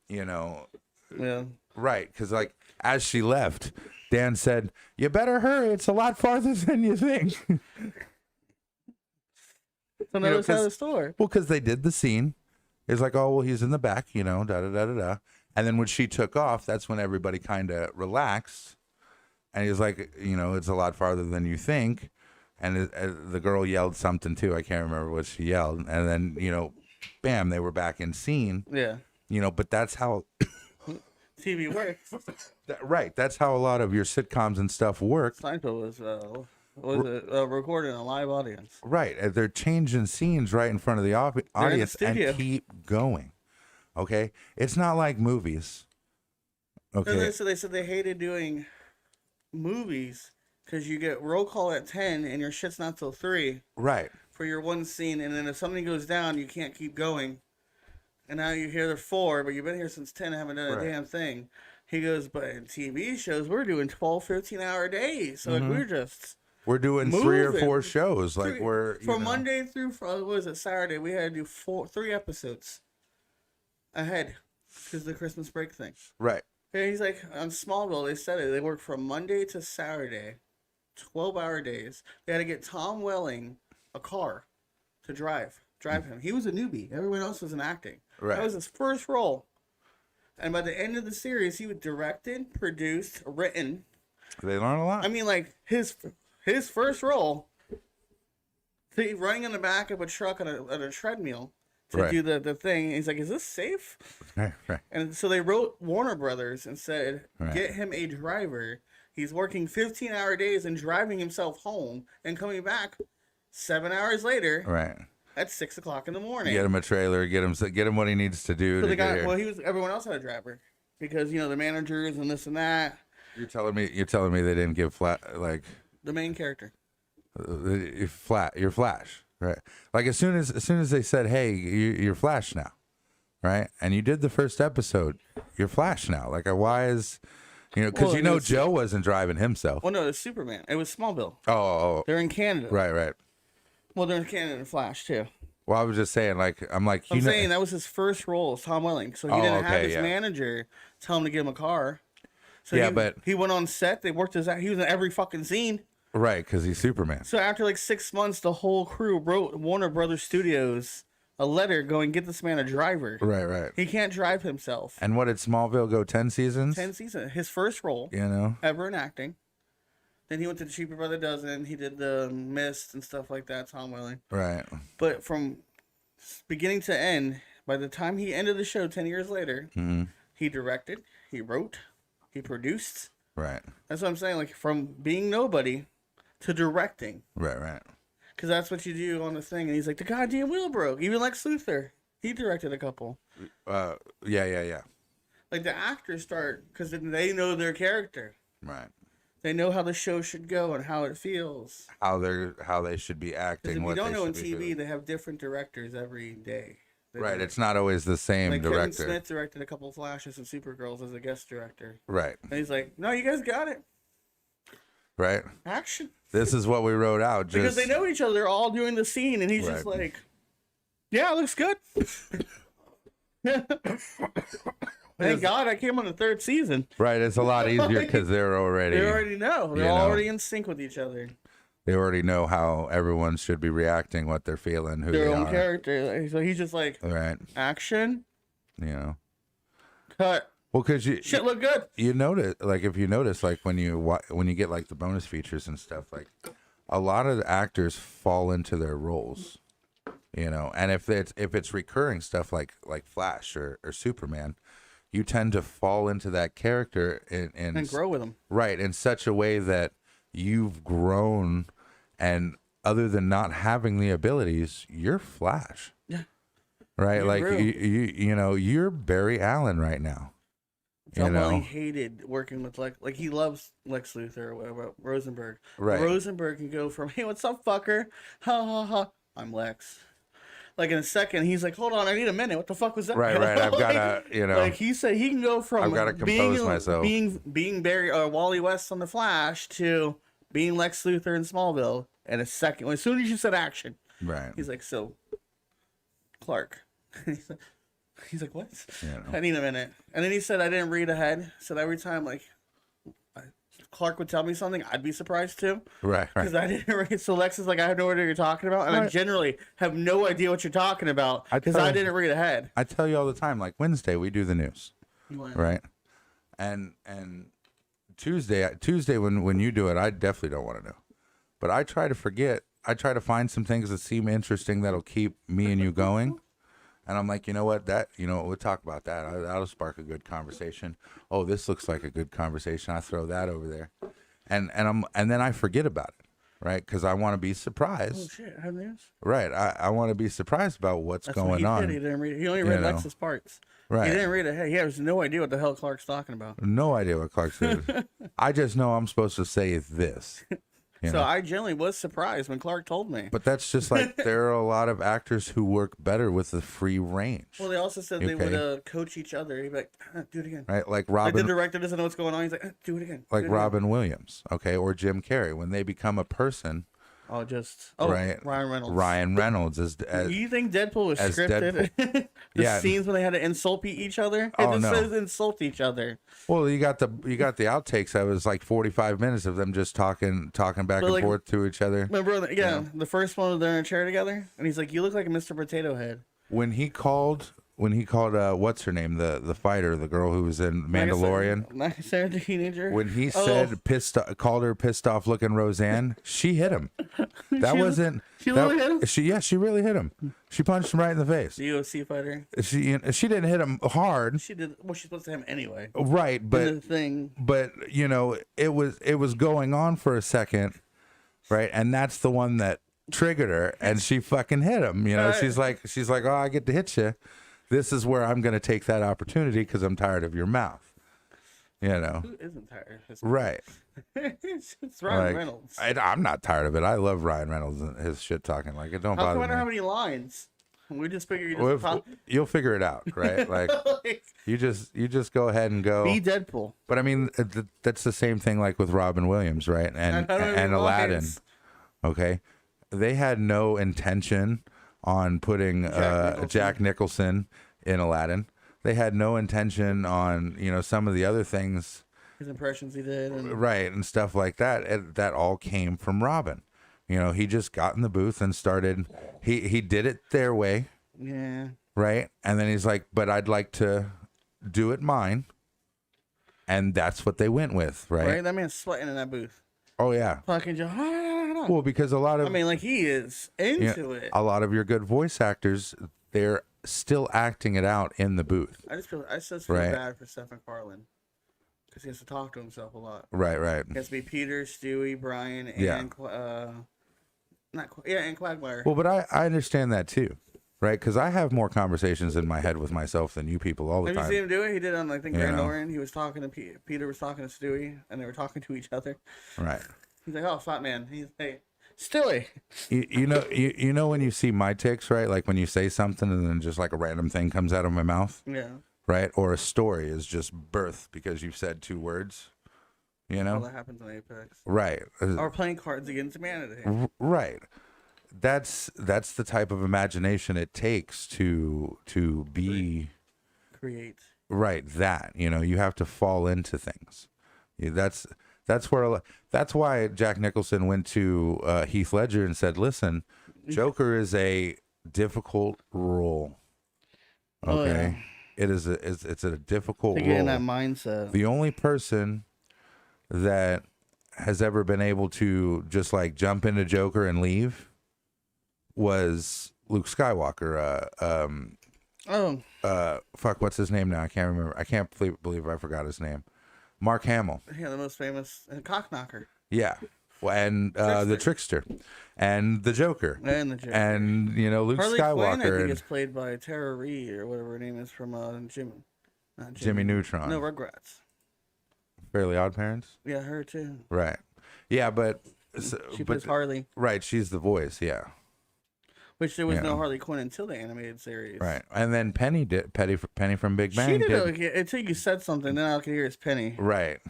A: Yeah.
B: Right. Because like as she left, Dan said, "You better hurry. It's a lot farther than you think."
A: It's on the other side of the store.
B: Well, because they did the scene. It's like, oh, well, he's in the back, da da da da da. And then when she took off, that's when everybody kind of relaxed. And he's like, it's a lot farther than you think. And the girl yelled something too. I can't remember what she yelled. And then, bam, they were back in scene.
A: Yeah.
B: But that's how
A: TV works.
B: Right. That's how a lot of your sitcoms and stuff work.
A: Seinfeld was recording a live audience.
B: Right. They're changing scenes right in front of the audience and keep going. Okay. It's not like movies. Okay.
A: So they said they hated doing movies because you get roll call at 10 and your shit's not till 3.
B: Right.
A: For your one scene. And then if something goes down, you can't keep going. And now you're here 4, but you've been here since 10 and haven't done a damn thing. He goes, but in TV shows, we're doing 12, 15-hour days. So like, we're
B: doing
A: moving.
B: 3 or 4 shows.
A: From Monday through, Saturday, we had to do 3 episodes ahead because of the Christmas break thing.
B: Right.
A: And he's like, on Smallville, they said it. They work from Monday to Saturday, 12-hour days. They had to get Tom Welling a car to drive him. He was a newbie. Everyone else was in acting.
B: Right.
A: That was his first role. And by the end of the series, he was directed, produced, written.
B: They learn a lot.
A: I mean, like, his first role, running in the back of a truck on a treadmill, to do the thing. He's like, is this safe?
B: Right.
A: And so they wrote Warner Brothers and said, get him a driver. He's working 15-hour days and driving himself home and coming back 7 hours later.
B: Right.
A: At 6 o'clock in the morning.
B: Get him a trailer. Get him what he needs to do.
A: So the guy, everyone else had a driver because the managers and this and that.
B: You're telling me they didn't give flat like
A: the main character.
B: Your Flash, right? Like as soon as they said, hey, you're Flash now, right? And you did the first episode, you're Flash now. Like why is because Joe wasn't driving himself.
A: Well, no, it was Superman. It was Smallville.
B: Oh.
A: They're in Canada.
B: Right.
A: Well, they're in Canada and Flash, too.
B: Well, I was just saying, I'm saying
A: that was his first role as Tom Welling. So he didn't have his manager tell him to get him a car. So
B: but
A: he went on set. They worked his out. He was in every fucking scene.
B: Right, because he's Superman.
A: So after like 6 months, the whole crew wrote Warner Brothers Studios a letter going, get this man a driver.
B: Right.
A: He can't drive himself.
B: And what did Smallville go, 10 seasons?
A: 10 seasons. His first role ever in acting. Then he went to the Cheaper by the Dozen. He did the Mist and stuff like that, Tom Welling.
B: Right.
A: But from beginning to end, by the time he ended the show 10 years later, he directed, he wrote, he produced.
B: Right.
A: That's what I'm saying. Like from being nobody to directing.
B: Right.
A: Because that's what you do on the thing. And he's like, the goddamn wheel broke. Even Lex Luthor. He directed a couple.
B: Yeah.
A: Like the actors start, because they know their character.
B: Right.
A: They know how the show should go and how it feels.
B: How they should be acting.
A: If you don't know on TV, they have different directors every day.
B: Right. It's not always the same director.
A: Kevin Smith directed a couple of Flashes and Supergirls as a guest director.
B: Right.
A: And he's like, no, you guys got it.
B: Right.
A: Action.
B: This is what we wrote out.
A: Because they know each other. They're all doing the scene. And he's just like, yeah, it looks good. Thank God I came on the third season.
B: Right. It's a lot easier because they
A: already know. They're already in sync with each other.
B: They already know how everyone should be reacting, what they're feeling, who
A: their
B: they
A: own
B: are.
A: Character. So he's just like, action, cut.
B: Well, because
A: shit look good.
B: You notice, like if you notice, like when you get like the bonus features and stuff, like a lot of the actors fall into their roles, and if it's recurring stuff like Flash or Superman, you tend to fall into that character and
A: grow with them.
B: Right, in such a way that you've grown, and other than not having the abilities, you're Flash.
A: Yeah.
B: Right, like you're Barry Allen right now.
A: Tom Welling hated working with like he loves Lex Luthor or whatever, Rosenberg.
B: Right.
A: Rosenberg can go from, hey, what's up, fucker? Ha ha ha. I'm Lex. Like in a second, he's like, hold on, I need a minute. What the fuck was that?
B: Right. I've got to,
A: Like he said, he can go from
B: I've got to compose myself.
A: being Barry or Wally West on the Flash to being Lex Luthor in Smallville in a second. As soon as you said action,
B: right.
A: He's like, so Clark. He's like, what?
B: Yeah,
A: I need a minute. And then he said, I didn't read ahead. So every time, Clark would tell me something, I'd be surprised too.
B: Right.
A: Because I didn't read. So Lex is like, I have no idea what you're talking about. And I generally have no idea what you're talking about because I didn't read ahead.
B: I tell you all the time, like Wednesday, we do the news. Right. And Tuesday when you do it, I definitely don't want to know. But I try to forget. I try to find some things that seem interesting that'll keep me and you going. And I'm like, you know what? We'll talk about that. That'll spark a good conversation. Oh, this looks like a good conversation. I throw that over there, and then I forget about it, right? Because I want to be surprised.
A: Oh shit! I have news.
B: Right. I want to be surprised about what's going on.
A: He didn't read it. He only read Lex's parts. Right. He didn't read it. He has no idea what the hell Clark's talking about.
B: No idea what Clark's doing. I just know I'm supposed to say this.
A: So I generally was surprised when Clark told me.
B: But that's just like there are a lot of actors who work better with the free range.
A: Well, they also said they would coach each other. He'd be like, do it again.
B: Right, like Robin.
A: Like the director doesn't know what's going on. He's like, do it again.
B: Like Robin Williams, or Jim Carrey. When they become a person.
A: Right. Ryan Reynolds.
B: Ryan Reynolds is.
A: You think Deadpool was scripted? The scenes when they had to insult each other. It says insult each other.
B: Well, you got the outtakes. That was like 45 minutes of them just talking back and forth to each other.
A: Remember, the first one they're in a chair together, and he's like, "You look like a Mr. Potato Head."
B: When he called when he called what's her name, the fighter, the girl who was in Mandalorian.
A: Like I said, the teenager.
B: When he said called her pissed off looking Roseanne, she hit him. That wasn't.
A: She really hit him.
B: She really hit him. She punched him right in the face.
A: The UFC fighter.
B: She didn't hit him hard.
A: She did. Well, she's supposed to hit him anyway.
B: Right, but you know, it was going on for a second, right? And that's the one that triggered her, and she fucking hit him. You know, right. she's like, oh, I get to hit you. This is where I'm going to take that opportunity because I'm tired of your mouth. You know,
A: who isn't tired?
B: Right.
A: It's Ryan Reynolds.
B: I'm not tired of it. I love Ryan Reynolds and his shit talking. Like, it don't bother me. I
A: don't have any lines. We just figure
B: you'll figure it out, right? Like, you just go ahead and go
A: be Deadpool.
B: But I mean, that's the same thing like with Robin Williams, right? And Aladdin. Okay, they had no intention on putting Jack Nicholson in Aladdin. They had no intention on, you know, some of the other things,
A: his impressions he did,
B: right, and stuff like that. That all came from Robin. You know, he just got in the booth and started. He did it their way.
A: Yeah.
B: Right, and then he's like, "But I'd like to do it mine," and that's what they went with. Right.
A: That man's sweating in that booth.
B: Oh yeah.
A: Fucking Joe.
B: Well, because a lot of.
A: I mean, like he is into it.
B: A lot of your good voice actors, they're still acting it out in the booth.
A: I just feel bad for Seth MacFarlane. Because he has to talk to himself a lot.
B: Right.
A: He has to be Peter, Stewie, Brian, and and Quagmire.
B: Well, but I understand that too, right? Because I have more conversations in my head with myself than you people all the time.
A: Have you seen him do it? He did on, I think, Grand Orion. He was talking to Peter was talking to Stewie, and they were talking to each other.
B: Right.
A: He's like, "Oh, fat man." He's hey, Stewie.
B: You know when you see my tics, right? Like when you say something and then just like a random thing comes out of my mouth.
A: Yeah.
B: Right? Or a story is just birth because you've said two words. You know?
A: Well, that happens on Apex.
B: Right.
A: Or playing Cards Against Humanity.
B: Right. That's the type of imagination it takes to be
A: create.
B: Right, that. You know, you have to fall into things. That's why Jack Nicholson went to Heath Ledger and said, "Listen, Joker is a difficult role." Okay.
A: Oh, yeah.
B: It's a difficult
A: to
B: role.
A: get in that mindset.
B: The only person that has ever been able to just like jump into Joker and leave was Luke Skywalker. Fuck, what's his name now? I can't remember. I can't believe I forgot his name. Mark Hamill.
A: Yeah, the most famous Cockknocker.
B: Yeah. And the Trickster, and the Joker, and you know Luke
A: Harley
B: Skywalker.
A: Quinn, I think is played by Tara Reid or whatever her name is from
B: Jimmy Neutron.
A: No, Rugrats.
B: Fairly Odd Parents.
A: Yeah, her too.
B: Right. Yeah, but
A: she plays Harley.
B: Right, she's the voice. Yeah.
A: Which there was no Harley Quinn until the animated series.
B: Right, and then Penny from Big Bang.
A: She did okay, until you said something. Then I could hear it's Penny.
B: Right.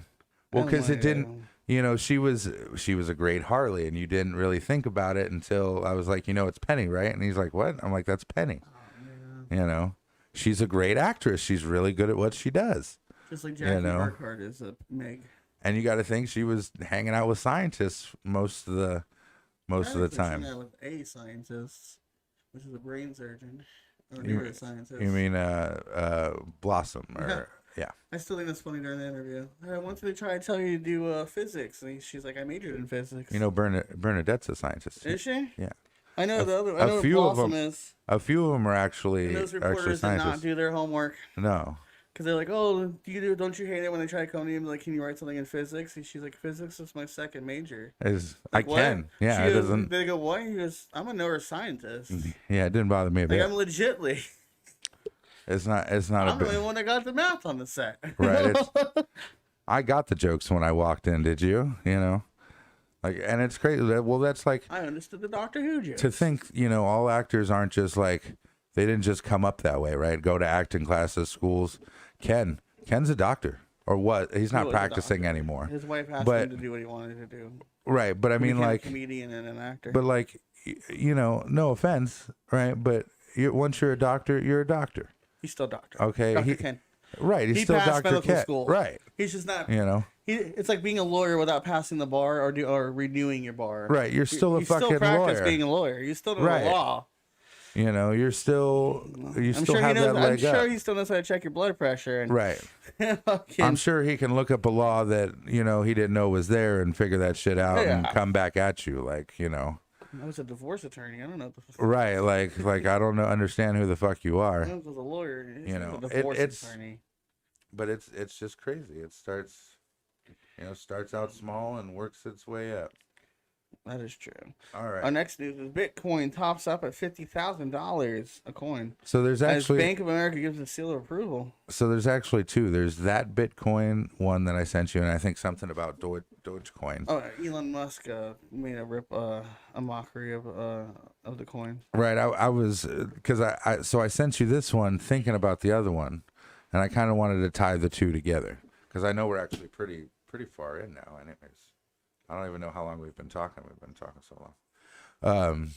B: Well, because it didn't. You know, she was a great Harley, and you didn't really think about it until I was like, you know, it's Penny, right? And he's like, what? I'm like, that's Penny. Oh, you know, she's a great actress. She's really good at what she does.
A: Just like Jackie Burkhardt is a Meg.
B: And you got to think she was hanging out with scientists most of the time.
A: Hanging out with a scientist, which is a brain surgeon or neuroscientist.
B: You mean Blossom or? Yeah.
A: I still think that's funny during the interview. I wanted to try to tell you to do physics. And she's like, I majored in physics.
B: You know, Bernadette's a scientist.
A: Is she?
B: Yeah.
A: I know the other. I know
B: few
A: Blossom
B: of them
A: is.
B: A few of them are actually
A: and those reporters did not do their homework.
B: No.
A: Because they're like, oh, don't you hate it when they try to come to you and be like, can you write something in physics? And she's like, physics is my second major.
B: I can. Yeah.
A: It doesn't. They go, what? He goes, I'm a neuroscientist.
B: Yeah, it didn't bother me a bit.
A: I'm legitly.
B: It's not
A: I'm the only one that got the math on the set.
B: Right. I got the jokes when I walked in. Did you? You know, like, and it's crazy. Well, that's like
A: I understood the Doctor Who jokes.
B: To think, you know, all actors aren't just like they didn't just come up that way, right? Go to acting classes, schools. Ken's a doctor, or what? He's not practicing anymore.
A: His wife asked him to do what he wanted to do.
B: Right, but I mean, like
A: a comedian and an actor.
B: But like, you know, no offense, right? But once you're a doctor, you're a doctor.
A: He's still a doctor.
B: Okay.
A: Dr. Ken.
B: Right. He's still Dr. Ken.
A: School.
B: Right.
A: He's just not.
B: You know.
A: It's like being a lawyer without passing the bar or renewing your bar.
B: Right. You're still a fucking lawyer.
A: You still practice being a lawyer. You still know the law.
B: You know, you still have that leg up.
A: I'm sure he still knows how to check your blood pressure. And
B: right. I'm sure he can look up a law that, you know, he didn't know was there and figure that shit out and come back at you. Like, you know.
A: I was a divorce attorney. I don't know.
B: Right. Like I don't understand who the fuck you are.
A: I was a lawyer.
B: You know,
A: a divorce attorney.
B: But it's just crazy. It starts out small and works its way up.
A: That is true.
B: All right.
A: Our next news is Bitcoin tops up at $50,000 a coin.
B: So there's actually
A: Bank of America gives a seal of approval.
B: So there's actually two. There's that Bitcoin one that I sent you, and I think something about Dogecoin.
A: Oh, Elon Musk made a mockery of the coin.
B: Right. I was because I sent you this one thinking about the other one, and I kind of wanted to tie the two together because I know we're actually pretty far in now. Anyways. I don't even know how long we've been talking. We've been talking so long.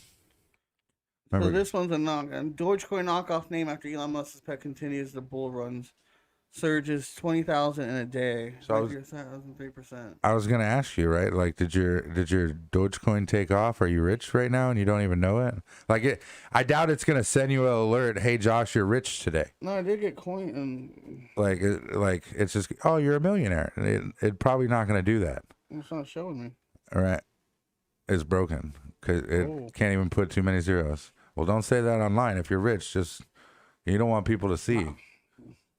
A: So this one's a Dogecoin knockoff name after Elon Musk's pet continues the bull runs. Surges 20,000 in a day. So 3%.
B: I was gonna ask you, right? Like, did your Dogecoin take off? Are you rich right now and you don't even know it? Like, I doubt it's gonna send you an alert. Hey, Josh, you're rich today.
A: No, I did get coin and
B: like it's just you're a millionaire. It probably not gonna do that.
A: It's not showing me.
B: All right, it's broken because it can't even put too many zeros. Well, don't say that online. If you're rich, just you don't want people to see. You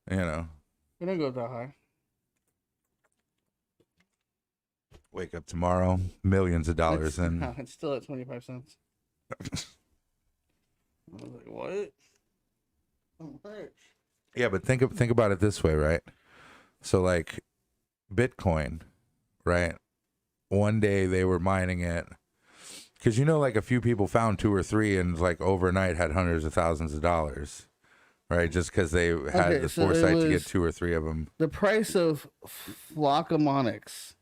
B: know.
A: It didn't go that high.
B: Wake up tomorrow, millions of dollars, and
A: no, it's still at 25 cents. I was like, what? I'm rich.
B: Yeah, but think about it this way, right? So like Bitcoin, right? One day they were mining it because like a few people found 2 or 3 and like overnight had hundreds of thousands of dollars. Right, just because they had the foresight to get 2 or 3 of them.
A: The price of Flockamonics,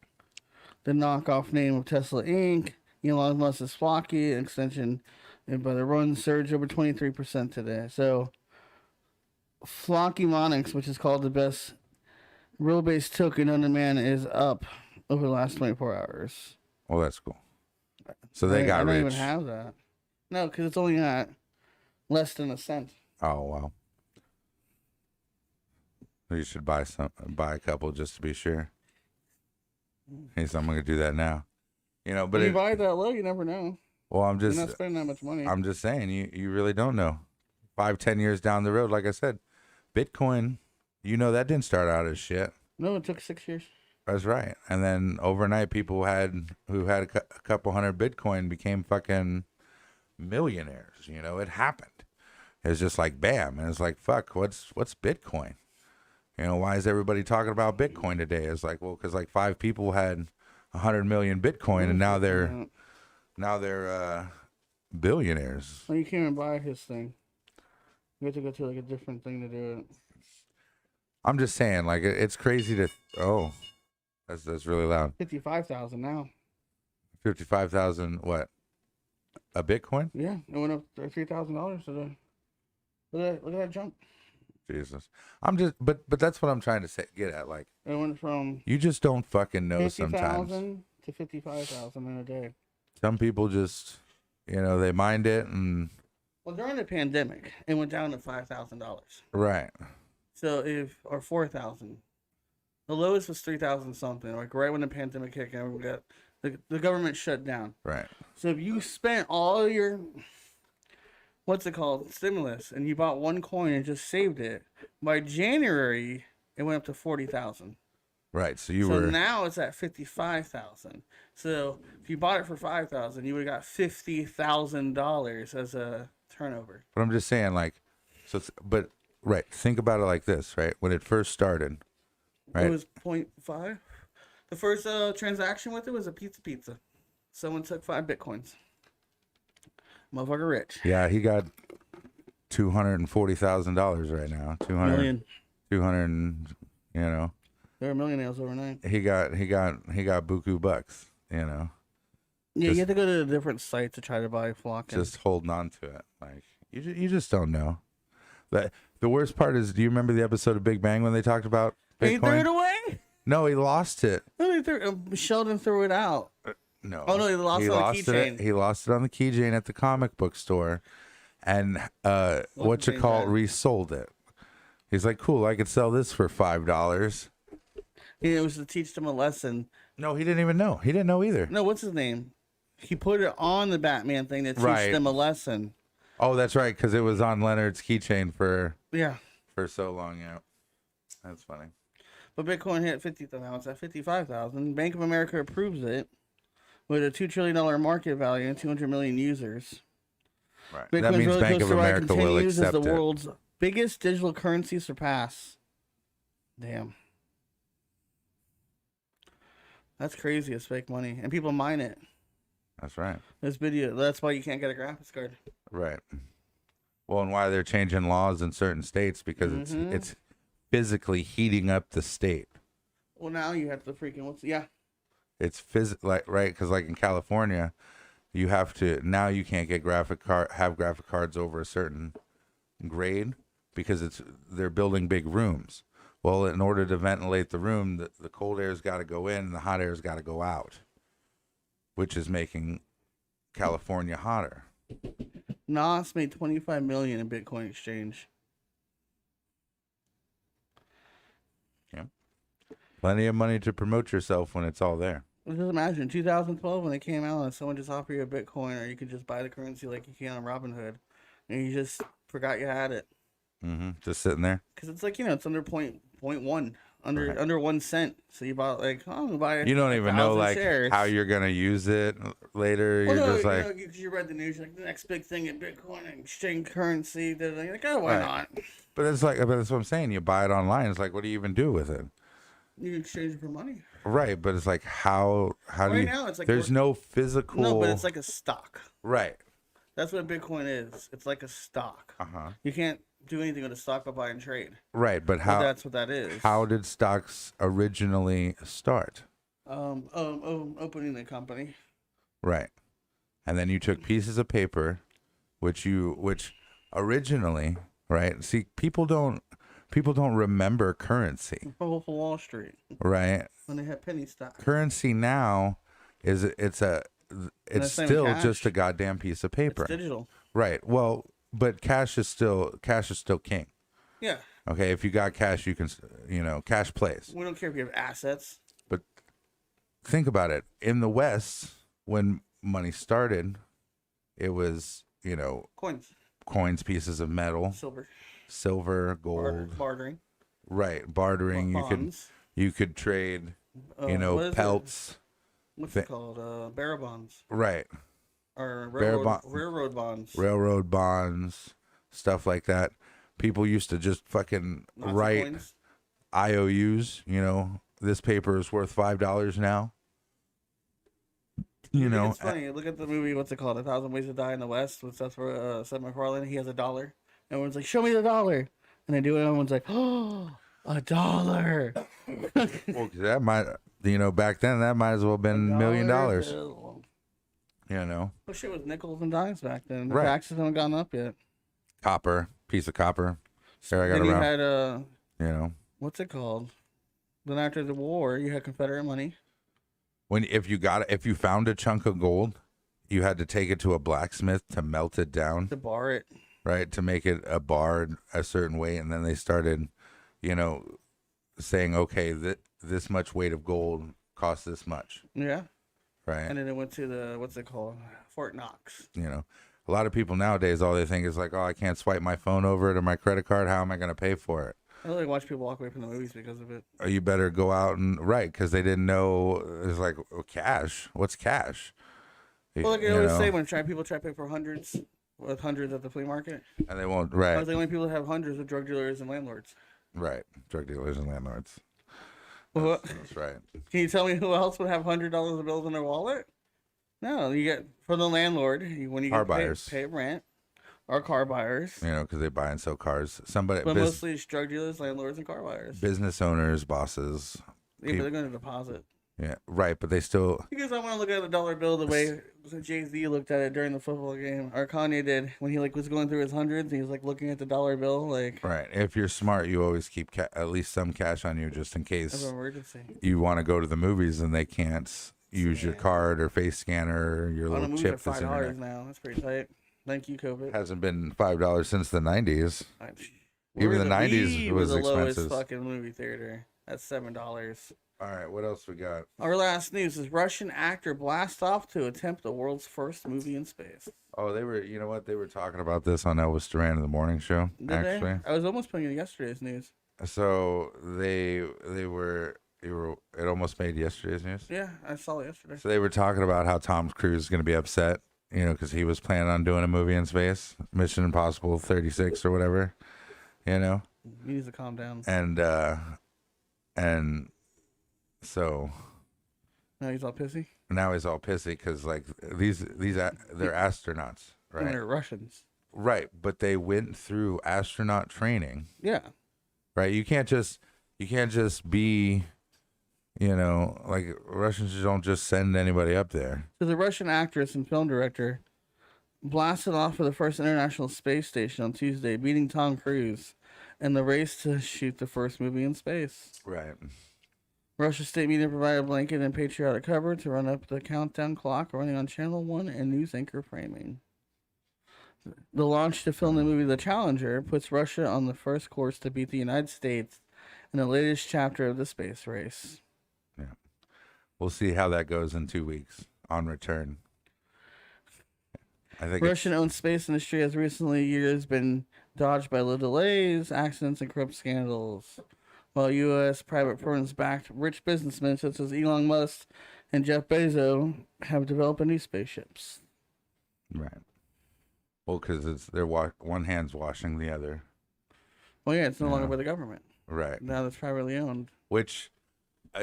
A: the knockoff name of Tesla Inc., Elon Musk's Flocky, an extension by the run, surged over 23% today. So, Flockymonics, which is called the best real-based token on demand, is up over the last 24 hours.
B: Well, that's cool. So they got rich.
A: I don't even have that. No, because it's only at less than a cent.
B: Oh, wow. You should buy a couple just to be sure. Hey, so I'm gonna do that now. But
A: when you buy that low, you never know.
B: Well,
A: you're not spending that much money.
B: I'm just saying, you really don't know. 5-10 years down the road, like I said, Bitcoin, that didn't start out as shit.
A: No, it took 6 years.
B: That's right. And then overnight, people who had a couple hundred Bitcoin became fucking millionaires. It happened. It's just like bam, and it's like fuck. What's Bitcoin? Why is everybody talking about Bitcoin today? It's like, well, because like 5 people had 100 million Bitcoin, and now they're billionaires.
A: Well, you can't even buy his thing. You have to go to like a different thing to do it.
B: I'm just saying, like it's crazy to. Oh, that's really loud.
A: 55,000 now.
B: 55,000 what? A Bitcoin?
A: Yeah, it went up $3,000 today. Look at that jump.
B: Jesus, but that's what I'm trying to get at. Like,
A: it went from
B: you just don't fucking know
A: 50,000
B: sometimes.
A: to 55,000 in a day.
B: Some people just, they mind it and.
A: Well, during the pandemic, it went down to $5,000.
B: Right.
A: So or 4,000. The lowest was 3,000 something. Like right when the pandemic hit, and we got the government shut down.
B: Right.
A: So if you spent all your stimulus, and you bought one coin and just saved it, by January it went up to 40,000.
B: Right. So
A: now it's at 55,000. So if you bought it for 5,000, you would have got $50,000 as a turnover.
B: But I'm just saying, like, right. Think about it like this, right? When it first started, right?
A: It was 0.5. The first transaction with it was a pizza. Someone took 5 Bitcoins. Motherfucker rich.
B: Yeah, he got $240,000 right now. 200
A: There were millionaires overnight.
B: He got buku bucks,
A: Yeah, you have to go to a different site to try to buy Flock.
B: Just holding on to it. Like you just don't know. The worst part is, do you remember the episode of Big Bang when they talked about Bitcoin?
A: He threw it away?
B: No, he lost it.
A: No, Sheldon threw it out.
B: No.
A: Oh no, he lost it on the keychain.
B: He lost it on the keychain at the comic book store, and resold it. He's like, cool, I could sell this for $5.
A: It was to teach them a lesson.
B: No, he didn't even know. He didn't know either.
A: No, what's his name? He put it on the Batman thing to teach them a lesson.
B: Oh, that's right, because it was on Leonard's keychain for so long. Yeah, that's funny.
A: But Bitcoin hit 50,000. Now it's at 55,000. Bank of America approves it with a $2 trillion market value and 200 million users.
B: Right.
A: Bitcoin's
B: That means Bank of America will accept
A: as the
B: it.
A: world's biggest digital currency surpass. Damn. That's crazy. It's fake money. And people mine it.
B: That's right.
A: This video. That's why you can't get a graphics card.
B: Right. Well, and why they're changing laws in certain states, because it's physically heating up the state.
A: Well, now you have to freaking
B: It's right, because like in California, you have to now you can't get graphic cards over a certain grade because they're building big rooms. Well, in order to ventilate the room, the cold air's got to go in and the hot air's got to go out, which is making California hotter.
A: Nas made $25 million in Bitcoin exchange.
B: Yeah, plenty of money to promote yourself when it's all there.
A: Just imagine 2012 when it came out and someone just offered you a Bitcoin, or you could just buy the currency like you can on Robinhood, and you just forgot you had it.
B: Just sitting there.
A: Because it's like, it's under 0.1, under 1 cent. So you bought I'm gonna buy it.
B: You don't even know
A: shares.
B: how you're gonna use it later.
A: Well,
B: you're just
A: you read the news, like the next big thing in Bitcoin and exchange currency. They're like, oh, why not?
B: But that's what I'm saying. You buy it online. It's like, what do you even do with it?
A: You can exchange it for money.
B: Right, but it's like how do you?
A: Now it's like
B: there's no physical.
A: No, but it's like a stock.
B: Right.
A: That's what Bitcoin is. It's like a stock. You can't do anything with a stock but buy and trade.
B: Right, but how?
A: That's what that is.
B: How did stocks originally start?
A: Opening the company.
B: Right, and then you took pieces of paper, which originally, right? See, people don't remember currency.
A: Wall Street.
B: Right.
A: When they had penny stock.
B: Currency now it's still just a goddamn piece of paper.
A: It's digital.
B: Right. Well, but cash is still king.
A: Yeah.
B: Okay. If you got cash, you can, cash plays.
A: We don't care if you have assets.
B: But think about it. In the West, when money started, it was, coins, pieces of metal, silver, gold,
A: bartering.
B: Right. Bartering.
A: Bonds.
B: You could trade, pelts.
A: What's it called? Bearer bonds.
B: Right.
A: Or railroad bonds.
B: Railroad bonds, stuff like that. People used to just fucking write coins. IOUs. This paper is worth $5 now.
A: It's funny. Look at the movie. What's it called? 1,000 Ways to Die in the West with Seth MacFarlane. He has $1. Everyone's like, "Show me the dollar," and they do it. And everyone's like, "Oh, $1."
B: Well, that might, back then that might as well have been $1 million.
A: Well, shit was nickels and dimes back then. The
B: right.
A: taxes haven't gone up yet.
B: Piece of copper. There I got
A: then
B: around.
A: You had what's it called? Then after the war, you had Confederate money.
B: If you found a chunk of gold, you had to take it to a blacksmith to melt it down.
A: To bar it.
B: Right, to make it a bar a certain way, and then they started, saying, okay, this much weight of gold costs this much.
A: Yeah.
B: Right.
A: And then it went to the Fort Knox.
B: A lot of people nowadays, all they think is like, oh, I can't swipe my phone over to my credit card. How am I going to pay for it?
A: I really watch people walk away from the movies because of it.
B: Or you better go out because they didn't know. It's like, cash. What's cash?
A: Well, like I always say, when people try to pay for hundreds at the flea market,
B: and they won't. Right.
A: The only people that have hundreds are drug dealers and landlords.
B: Right, drug dealers and landlords. That's right.
A: Can you tell me who else would have $100 of bills in their wallet? No, you get for the landlord when you pay rent. Or car buyers.
B: Because they buy and sell cars.
A: But mostly it's drug dealers, landlords, and car buyers.
B: Business owners, bosses.
A: Yeah, but they're going to deposit.
B: Yeah, right, but they still...
A: Because I want to look at the dollar bill the way Jay-Z looked at it during the football game. Or Kanye did when he was going through his hundreds. He was looking at the dollar bill.
B: Right. If you're smart, you always keep at least some cash on you just in case
A: emergency.
B: You want to go to the movies and they can't use your card or face scanner or your little chip.
A: $5 now. That's pretty tight. Thank you, COVID.
B: Hasn't been $5 since the 90s. Even the 90s was
A: the
B: expensive.
A: lowest fucking movie theater. That's $7.
B: All right, what else we got?
A: Our last news is Russian actor blasts off to attempt the world's first movie in space.
B: Oh, they were. You know what? They were talking about this on Elvis Duran in the morning show.
A: Did
B: actually,
A: they? I was almost putting in yesterday's news.
B: So they were. It almost made yesterday's news.
A: Yeah, I saw it yesterday.
B: So they were talking about how Tom Cruise is going to be upset, because he was planning on doing a movie in space, Mission Impossible 36 or whatever,
A: He needs to calm down.
B: And so
A: Now he's all pissy.
B: Because like they're astronauts, right?
A: And they're Russians.
B: Right, but they went through astronaut training.
A: Yeah.
B: Right, you can't just be. Like Russians don't just send anybody up there.
A: So the Russian actress and film director blasted off for the first International Space Station on Tuesday, beating Tom Cruise in the race to shoot the first movie in space.
B: Right.
A: Russia's state media provided a blanket and patriotic cover to run up the countdown clock running on Channel 1 and news anchor framing. The launch to film the movie The Challenger puts Russia on the first course to beat the United States in the latest chapter of the space race.
B: Yeah. We'll see how that goes in 2 weeks on return. I think
A: Russian-owned space industry has recently years been dodged by little delays, accidents, and corrupt scandals, while U.S. private firms backed rich businessmen such as Elon Musk and Jeff Bezos have developed new spaceships.
B: Right. Well, because one hand's washing the other.
A: Well, yeah, it's no longer by the government.
B: Right.
A: Now it's privately owned.
B: Which,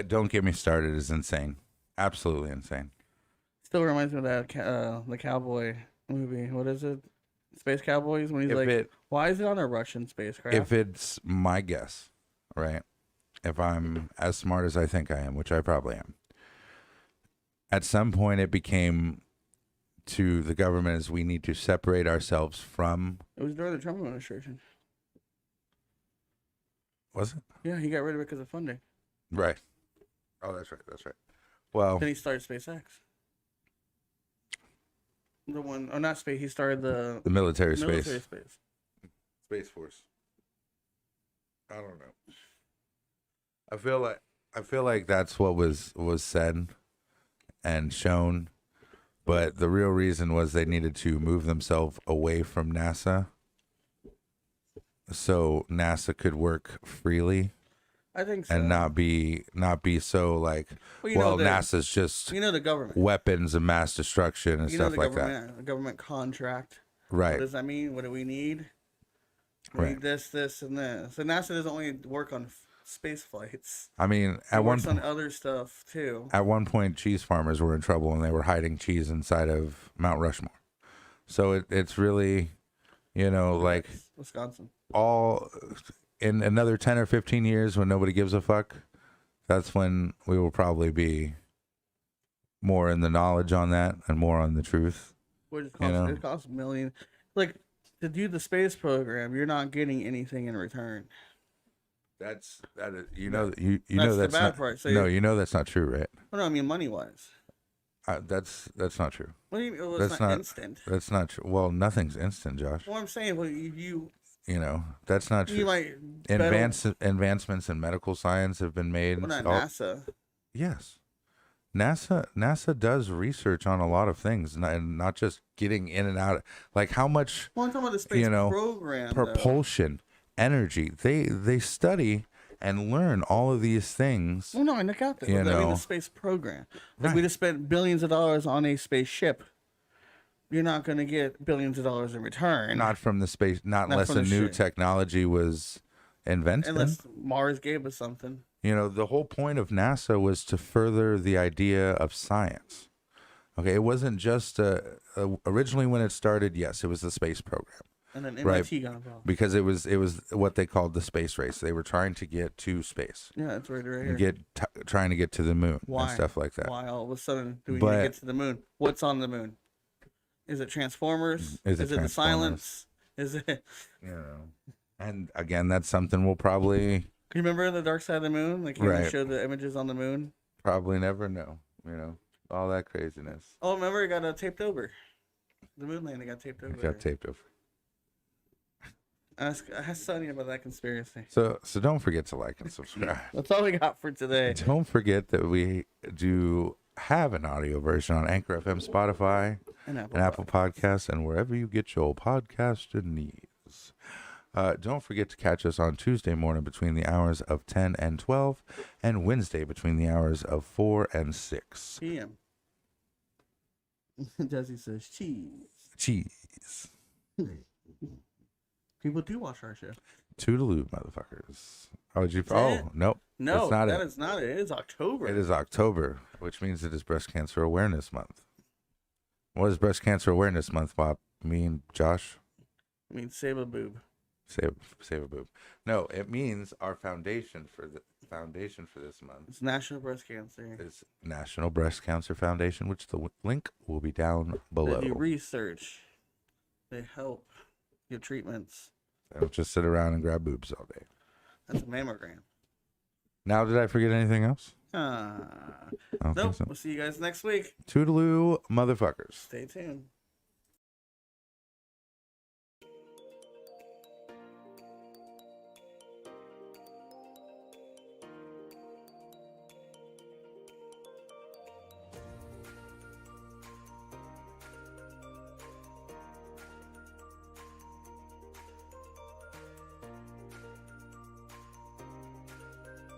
B: don't get me started, is insane. Absolutely insane.
A: Still reminds me of that the cowboy movie. What is it? Space Cowboys? When he's why is it on a Russian spacecraft?
B: If it's my guess, right? If I'm as smart as I think I am, which I probably am, at some point it became to the government as we need to separate ourselves from.
A: It was during the Trump administration.
B: Was it?
A: Yeah, he got rid of it because of funding.
B: Right. Oh, that's right. That's right. Well,
A: then he started SpaceX. The one, not space. He started the
B: military space.
A: Military space.
B: Space Force. I don't know. I feel like that's what was said and shown, but the real reason was they needed to move themselves away from NASA, so NASA could work freely.
A: I think so.
B: And not be so like, NASA's just
A: the government
B: weapons of mass destruction and stuff like that.
A: The government contract.
B: Right.
A: What does that mean? What do we need? We need this, and this. So NASA doesn't only work on space flights.
B: I mean,
A: it works on other stuff too.
B: At one point, cheese farmers were in trouble and they were hiding cheese inside of Mount Rushmore. So it's really, like
A: Wisconsin.
B: All in another 10 or 15 years when nobody gives a fuck, that's when we will probably be more in the knowledge on that and more on the truth.
A: Which it costs millions. Like, to do the space program, you're not getting anything in return.
B: That's the
A: bad part. So
B: that's not true, right?
A: Well, no, I mean money wise.
B: That's not true.
A: What do you mean? Well, it's not instant.
B: That's not true. Well, nothing's instant, Josh.
A: Well, I'm saying,
B: that's not true.
A: You might
B: advancements in medical science have been made.
A: Well, not NASA.
B: Yes. NASA does research on a lot of things, and not just getting in and out. Like how much,
A: I'm talking about the space program,
B: propulsion, energy. They study and learn all of these things.
A: Well, no, I got that. I mean, the space program. If we just spent billions of dollars on a spaceship, you're not going to get billions of dollars in return.
B: Not from the space, not unless a new technology was invented.
A: Unless Mars gave us something.
B: The whole point of NASA was to further the idea of science. Okay, it wasn't just originally when it started. Yes, it was the space program.
A: And then MIT got involved
B: because it was what they called the space race. They were trying to get to space.
A: Yeah, that's right here.
B: Trying to get to the moon.
A: Why?
B: And stuff like that.
A: Why all of a sudden do we need to get to the moon? What's on the moon? Is it Transformers? Is it the silence? Is it?
B: And again, that's something we'll probably.
A: Can you remember the Dark Side of the Moon? Like they showed the images on the moon.
B: Probably never know. All that craziness.
A: Oh, remember it got taped over. The moon landing got taped over.
B: It got taped over.
A: I asked Sonny about that conspiracy.
B: So don't forget to like and subscribe.
A: That's all we got for today.
B: Don't forget that we do have an audio version on Anchor FM, Spotify, and Apple Podcasts, and wherever you get your podcast needs. Don't forget to catch us on Tuesday morning between the hours of 10 and 12, and Wednesday between the hours of 4 and 6
A: p.m. Desi says cheese.
B: Cheese.
A: People do watch our show.
B: Toodaloo, motherfuckers. Nope.
A: No,
B: that
A: is not it. It is October.
B: It is October, which means it is Breast Cancer Awareness Month. What is Breast Cancer Awareness Month, Bob? Me and Josh?
A: I mean, save a boob.
B: Save a boob. No, it means our foundation for this month.
A: It's National Breast Cancer.
B: Is National Breast Cancer Foundation, which the link will be down below.
A: They do research. They help give treatments.
B: I don't just sit around and grab boobs all day.
A: That's a mammogram.
B: Now, did I forget anything else?
A: Nope. So. We'll see you guys next week.
B: Toodaloo, motherfuckers.
A: Stay tuned.